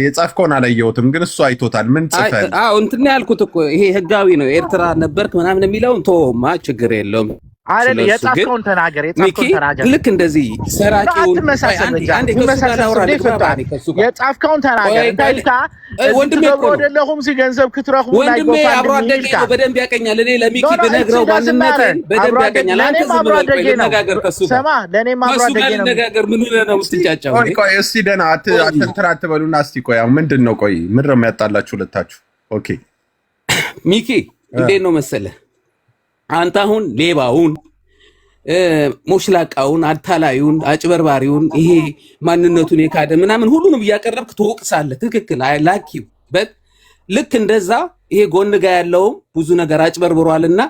የጻፍከውን አላየሁትም ግን እሱ አይቶታል ምን ጽፈህ እንትን ያልኩት እኮ ይሄ ህጋዊ ነው ኤርትራ ነበርክ ምናምን የሚለውን ተወማ ችግር የለውም አይደል የጻፍከውን ተናገር ልክ እንደዚህ ሰራቂውን አንዴ ከሱ ጋር ላውራ የጻፍከውን ተናገር ታይታ ወንድሜ ወደለሁም ሲገንዘብ ክትረኹ ላይ ወንድሜ አብሮ አደገ ነው በደንብ ያቀኛል እኔ ለሚኪ ብነግረው ማንነቴን በደንብ ያቀኛል አንተ ዝም ብለህ ልነጋገር ከሱ ሰማ ለኔም አብሮ አደገ ነው ልነጋገር ምን ነው ምትጫጫው ቆይ እስቲ ደና አትንትራት በሉና እስቲ ቆይ ምንድነው ቆይ ምንድነው የሚያጣላችሁ ሁለታችሁ ኦኬ ሚኪ እንዴት ነው መሰለህ አንተ አሁን ሌባውን ሞሽላቃውን አታላዩን አጭበርባሪውን ይሄ ማንነቱን የካደ ምናምን ሁሉንም እያቀረብክ ትወቅሳለህ ትክክል አይ ላክ ዩ በት ልክ እንደዛ ይሄ ጎን ጋር ያለው ብዙ ነገር አጭበርብሯልና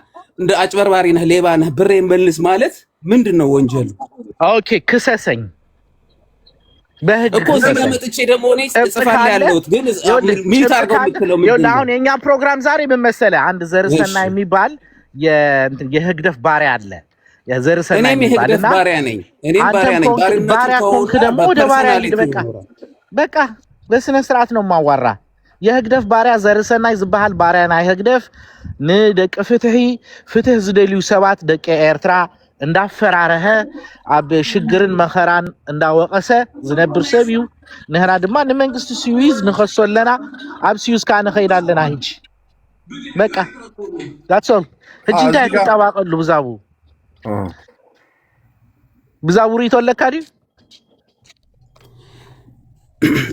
እንደ አጭበርባሪ ነህ ሌባ ነህ ብሬን መልስ ማለት ምንድነው ወንጀሉ ኦኬ ክሰሰኝ በህግ እኮ ስለመጥቼ ደግሞ እኔ ጽፋለሁ ያለሁት ግን ሚታርገው ምትለው ምንድነው አሁን የኛ ፕሮግራም ዛሬ ምን መሰለህ አንድ ዘርሰና የሚባል የህግደፍ ባሪያ አለ የዘርሰና እኔም የህግደፍ ባሪያ ነኝ ባሪያ ኮንክ ደግሞ ወደ ባሪያ በቃ በስነ ስርዓት ነው ማዋራ የህግደፍ ባሪያ ዘርሰና ይዝባሃል ባሪያ ናይ ህግደፍ ንደቅ ፍትህ ዝደልዩ ሰባት ደቅ ኤርትራ እንዳፈራረኸ አብ ሽግርን መኸራን እንዳወቀሰ ዝነብር ሰብዩ ንህና ድማ ንመንግስት ስዊዝ ንኸሶለና አብ ስዊዝ ካነ ኸይዳለና ሂጅ በቃ that's all እጂ እንታይ ተጣባቀሉ ብዛቡ ሪቶለካዲ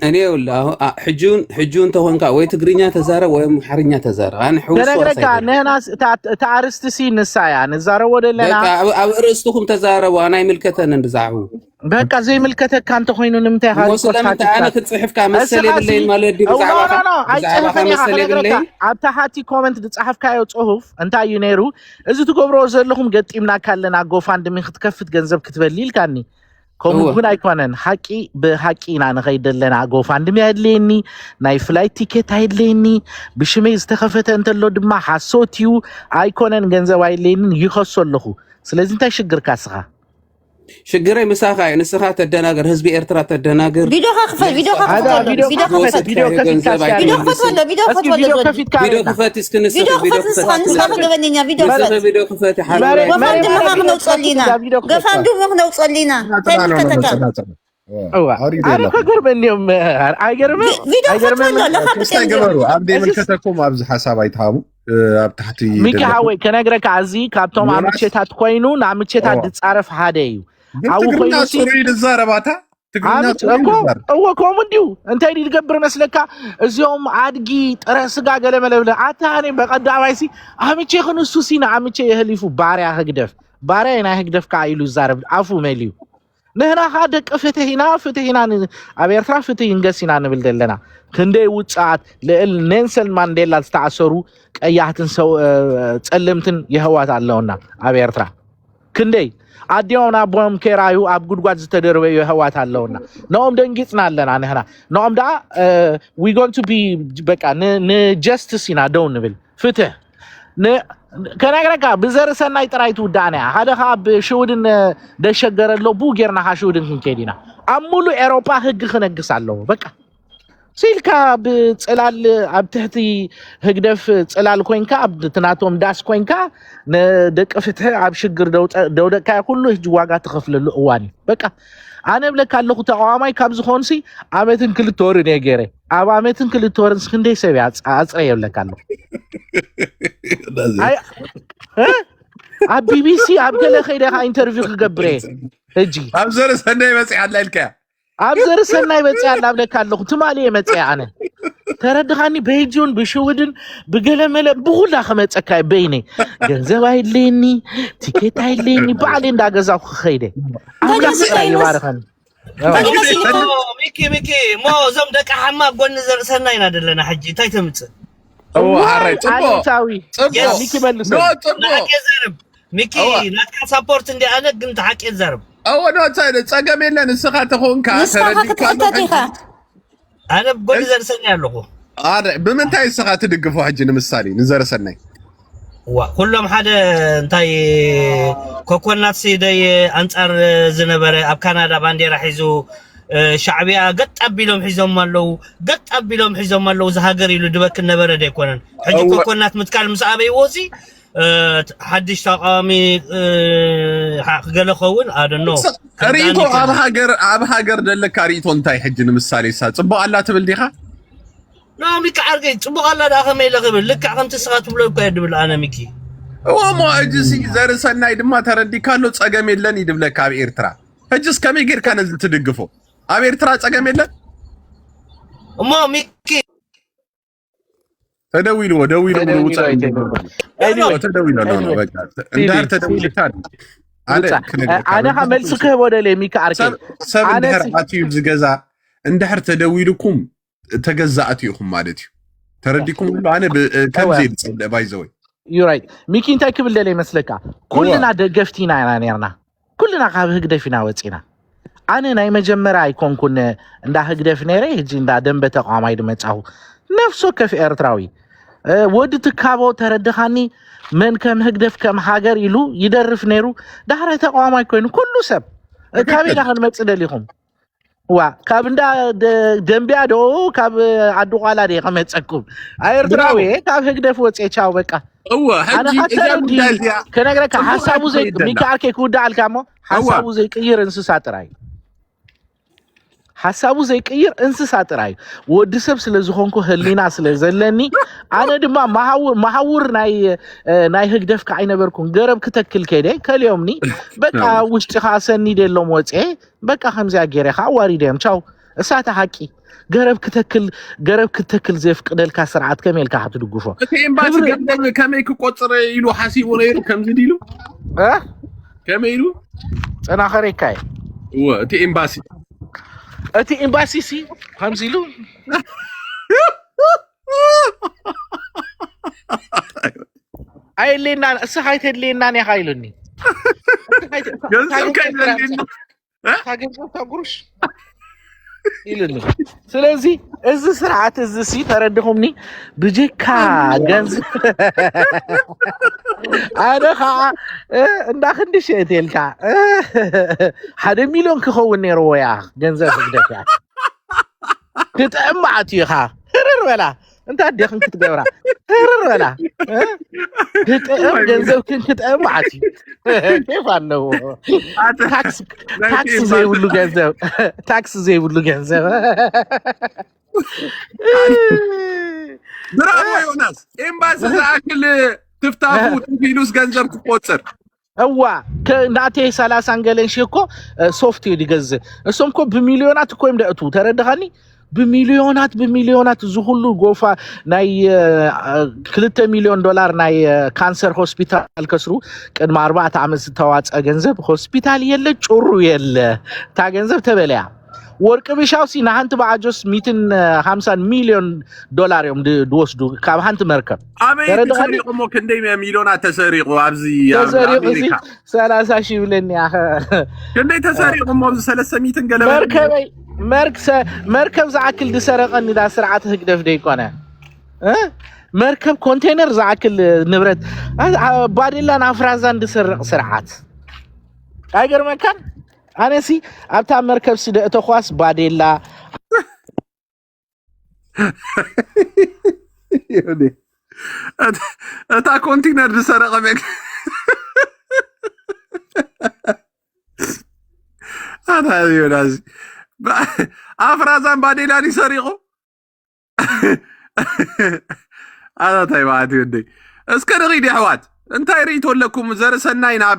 እኔ ወላሂ ሕጁን ተሆንካ ወይ ትግርኛ ተዛረ ወይ አማርኛ ተዛረ አን ሕውስ ወሰደ ነናስ ታርስቲ ሲ ንሳያ ንዛረው ወደለና አብ ርእስቱኩም ተዛረቡ አና ይምልከተን እንድዛሁ በቃ ዘይ ምልከተ ካንተ ኮይኑ ንምታይ ኮስታታ አና ክትጽሕፍካ መሰለ ይብለኝ ማለት ዲ ብዛዕባካ መሰለ ይብለኝ ኣብታ ሓቲ ኮሜንት ድጻሕፍካዮ ጽሁፍ እንታይ እዩ ነይሩ እዚ ትገብሮ ዘለኹም ገጢምና ካለና ጎፋንድሚ ክትከፍት ገንዘብ ክትበሊልካኒ كم يكونن حقي بحقي أنا غيدلنا أقوفان دم يهدلني نايفلايت تيكت هيدلني بشمي استخفت أنت اللود ما حسوتيو أيكونن جنزة وايدلني يخصو له سلازم تشجر كاسها شجري مساخة نسخة تدناجر حزب إرترا تدناجر فيديو خفت فيديو خفت فيديو كفيت فيديو خفت ولا فيديو خفت فيديو ولا كفيت فيديو كفات اسكنس فيديو خفت نسخة غبنية فيديو خفت فيديو كفات حلوة قفان دم ما وصلينا قفان دم ما وصلينا أنا كقربنيهم أيقربهم فيديو خفت ولا لا خفت استنجبروا عبدي ملكتكم أبز حساب يتهابوا تحتي ميكي هاوي كنقرك عزي كابتوم عمتشيتات كوينو نعمتشيتات تتصرف هاديو أو كوينو سوري الزارباتا هو كومنديو انت اللي تقبر مسلكا اليوم عادقي رأس قاقل ملبلا عتاني بقد عوايسي عمتشي خنسو سينا عمتشي يهليفو باريا هقدف باريا ينا هقدف كايلو الزارب عفو مليو نهنا هادك فتهنا أبيرترا فتهين قسينا نبلدلنا كندي وطعات نيلسون مانديلا تتعسرو اياحتن سو تصلمتن يهوات اللهنا أبيرترا كندي عديونا بوم كيرايو أب قدقات زتدربي يهوات اللهنا نوم دنجيتنا لنا نهنا نوم دا we going to be بكا justice دون نبل فتح كناغركا بزر سناي طرايتو دانا هذا خاب شودن دشجر له بوغيرنا شودن كنكيدينا امولو اوروبا هج خنغسالو بقى سيلكا بصلال اب تحتي هجدف صلال كوينكا اب تناتوم داس كوينكا ندقفته اب شجر دودكا كله هج واغا تخفللو اواني بقى انا بلك الله تقواماي كابز خونسي امتن كلتور نيغيري اب امتن كلتور سخندي سبيا اصري يبلك الله اب بي بي سي اب كله خيده انترفيو كغبري هجي ابزر سناي بصي علالكا ابزر سناي بصي علالك الله تمالي مصي انا تردخاني بيجون بشودن بقلمله بغلا خمصكاي بيني ገንዘብ አይልኝ ቲኬት አይልኝ ባለ እንዳገዛው خيده አምላክ ይባርካል ميكي مو زم دك حما قون زرسنا ينادلنا حجي تاي تمص عري طبو ميكي ملص ميكي ناتك سبورت اندي انا كنت حق يزرب نو تايد صقم يلن اسخا تخونكا ترديخا انا بقول زرسنا يالو بمنتاي اسخا تدقفو حجي نمسالي نزرسناي كلهم حدا انتاي كوكونات سيدي انصار زنبره اب كندا بانديرا حيزو شعبيا قط ابيلهم حيزهم مالو قط ابيلهم حيزهم مالو زهاجر يلو دبك النبره ديكونن حجي كوكونات متكال مسابي وزي حدش تقامي قال خون I don't know ريتو اب هاجر دلك ريتو انتاي حجي نمسالي صبو الله تبل ديخا لا ميكي عرقي صبو الله داخل ما يلغبل لك عم تسغات بلو يدبل انا ميكي وما اجسي زرسناي دما تردي كانو صقم يلن يدبلك اب ايرترا هجس كمي غير كان تدغفو اب ايرترا صقم يلن ما ميكي تدويلو وصاي ايوه تدويلو لا بقى انت تدويل ثاني انا هملسك ولا ميكا عركي سب اندهر اتيو زغزا اندهر تدويلكم تجزأتيهم مالتي ترديكم انا كم زيد باي زوي يو رايت ميكي انت كبل لي مسلكا كلنا دغفتينا انا نيرنا كلنا قاب هغدفينا وصينا انا ناي مجمرا يكون كنا اندا هغدف نيري هجي اندا دنب تقاماي دمصاو نفسو كف ارتراوي ود تكابو تردخاني من كم هغدف كم حاجر يلو يدرف نيرو دحر تقاماي كوين كله سب كابي دخل مصدليهم وا كابندا دنبيا دو كاب عدو قالا دي قمصكم ايرتراوي كاب هغدف وصي تشاو بقى حجي اذا بداليا كنغرك حسابو زي ميكاركي كودال كامو حسابو زي قير انسسا طراي حسابو زي قير انسسا طراي ود سب سلازخونكو هلينا سلازلني انا دما محاور ناي هغدف كاي نبركم غرب كتكل كيدي كليومني بقى وشت خاسني دلو موصي بقى خمزا غيرخا واري ديم تشاو اساته حقي غرب كتكل زيف قدلكا سرعات كميلكا حتو دغفو امباسي غدل كميك قطر يلو حسيبو نيرو كم زديلو كميلو انا خريكاي تي امباسي سي خمزيلو اي لينا صحيت لينا ني خايلني جنسم كاين لينا تاغن تاغروش ይልልኝ ስለዚህ እዚ ስርዓት እዚ ሲ ተረድኹምኒ ብጀካ ገንዝ ኣነ ከዓ እንዳክንድሽ እቴልካ 1 ሚሊዮን ክኸውን ነይርዎ ያ ገንዘብ ህግደት ያ ክትዕማዓት ኢኻ ህርር በላ እንታይ ደኽን ክትገብራ ህርር በላ ክትዕም ገንዘብክን ክትዕማዓት كيف أنه تاكس زي ولو جنزب تاكس زي ولو جنزب برافو يونس إمباس أكل تفتحوا تفيلوس جنزب كوتر هو كناتي 30 قالين شيكو سوفت يدي جز اسمكو بمليونات كو يمدأتو تردغني بمليونات زهولو غوفا ناي 2 مليون دولار ناي كانسر هوسبيتال كسرو قدم 4 عام ستواص ገንዘብ ሆስፒታል የለ ጮሩ የለ ታ ገንዘብ ተበለያ ወርቅ ቢሻውሲ ናንተ ባጆስ 150 ሚሊዮን ዶላርዮም ድወስዱ ካብ ሃንተ መርከብ ተረድኸኒ ሞ ክንደይ ሚሊዮናት ተሰሪቁ ኣብዚ አሜሪካ 30 ሺህ ብለን ያ ክንደይ ተሰሪቁ ሞ 300 ገለበ مركب زعكل دي سرقني دا سرعات هكدف دي كونه مركب كونتينر زعكل نبرت باديلا نافرازان دي سرق سرعات ايغر مكان انا سي ابتا مركب سي تخواس باديلا يوني اتا كونتينر دي سرق مك انا يوناز أفرازان باديلاني سريقو أنا طيب عادي ودي اسكن غيدي حوات انت يريد لكم زر سناينا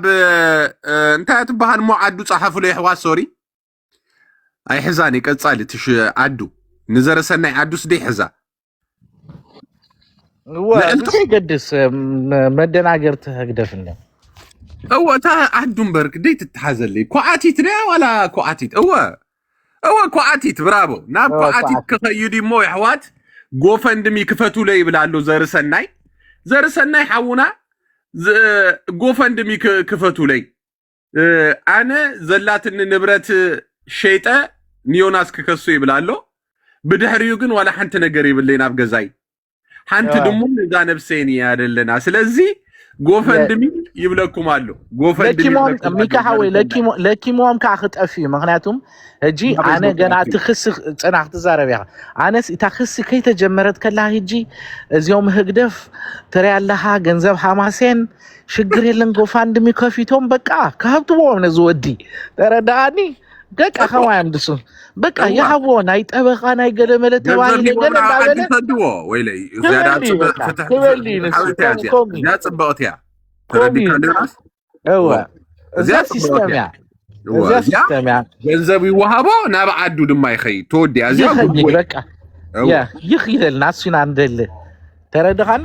انت تبهان مو عدو صحفوا لي حوات سوري اي حزاني قصالي تش عدو نزر سناي عدو سدي حزا هو انت قدس مدناغر تهقدفنا هو تا عدو برك ديت تتحازلي كوعاتيت لا ولا كوعاتيت هو كوعاتيت برافو ناب كوعاتيت كخيدي مو يحوات غوفندمي كفتو لي بلالو زر سناي حونا غوفندمي كفتو لي انا زلاتن نبرت شيطه نيوناس ككسو يبلالو بدحريو ግን ولا حنت ነገር ይብለኝ ናብ ገዛይ حنت ደሞ ዛ ነፍሴኒ ያደለና ስለዚህ ጎፈንድሚ ይብለኩም አሉ ጎፈንድሚ ሚካሃዊ ለኪሞም ካኽጠፊ ምክንያቱም እጂ አነ ገና ትخስ ጽናህ ተዛረብያ አነስ ኢታخስ ከይተጀመረት ከላ ሂጂ እዚዮም ህግደፍ ተሪያለሃ ገንዘብ ሐማሴን ሽግር የለን ጎፋንድሚ ከፊቶም በቃ ከሀብቱም ነው ዝወዲ ተረዳኒ ደቃ ኸዋም ድሱ በቃ ያህቦ ናይ ጠበቃ ናይ ገለመለ ተባለ ነገር እንዳበለ ተደዎ ወይለይ ዛዳት ፈታህ ያ ጽበውትያ ተረዲካለስ እዋ እዚያ ሲስተም ያ ገንዘብ ይወሃቦ ናብ ዓዱ ድማ ይኸይ ተወዲያ እዚያ በቃ ያ ይኽይል ናስና እንደለ ተረዳኻኒ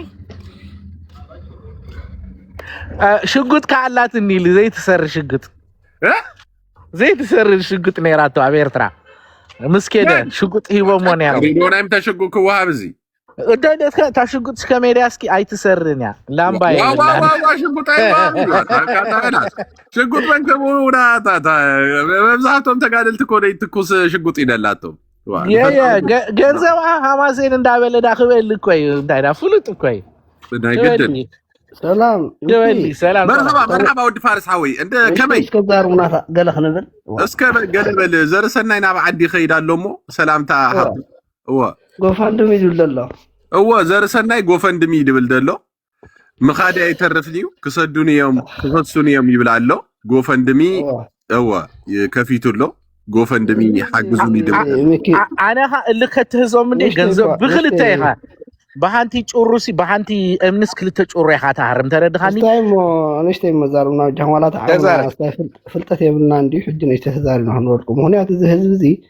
ሽጉጥ ካላት እንይል ዘይት ሰር ሽጉጥ زيت سر الشقط نيراتو عبيرترا مسكينه شقط هيبو مون يا ريدونا امتى شقوك وهابزي ودايت تاشقط سكميدياسكي اي تسرنيا لامباي وا شقط ايوا شقط بنكبونا تا ببزاتهم تقادلت كوري تكوس شقط يدلاتهم يا ገንዘብ ሐማሴን እንዳበለ ዳخبل ኮይ እንዳይዳ ፍሉጥ ኮይ እንዳይገደል سلام سلام مرحبا ود فارس حوي انت كمي اسكبار منافق قال خنبل قلبل زرسنا ناب عدي خيدالومو سلامتا حب هو غوفاندمي يدلله هو زرسنا غوفاندمي يدبلدلو مخادي يترفليو كسدوني يوم يبلالو غوفاندمي هو كفيتولو غوفاندمي حقزوني دبل انا اللي كتهزو مني ገንዘብ بخلتيها بحانتي تشورسي بحانتي امنس كل تشوري حتى حرم تردخاني انشتي مزارنا جمالات عامه فلطت يبلنا اندي حجن يتهزارنا هنوركم هنيات الهزب زي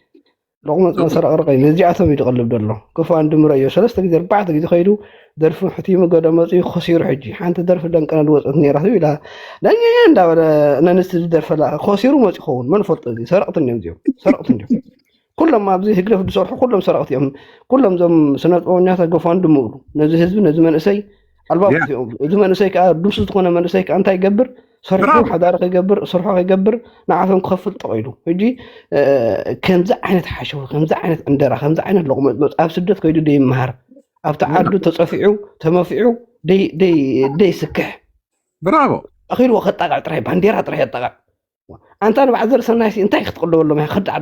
رغم مسر ارقي نزعتهم يتقلب دلو كفو عند مريو 3 غير 4 غير خيدو درف حتي مقدم مصي خسير حجي حانت درف دنقنا الوصتني راسو الى دنيا اندا انا نست درف لا خسيرو مصي خون من فلط دي سرقتني مزيو سرقتني كلهم ما بزي هجلف بصرح كلهم سرقت يوم كلهم زم سنه اونياتا غفاند مولو نزي حزب نزي منسي الباب زي منسي كا دوس تكون منسي انت يقبر سرحو حدارك يقبر سرحو يقبر نعرفهم كخفل طويلو يجي كم زع عينت حشو كم زع عينت عندرا كم زع عينت لقمة أب سدت كيدو دي مهر أب تعدو تصفيعو تمافيعو دي سكح برافو أخير وقت طاقع ترى بانديرها ترى طاقع أنت أنا بعذر سنايسي أنت يخطق له والله ما يخدع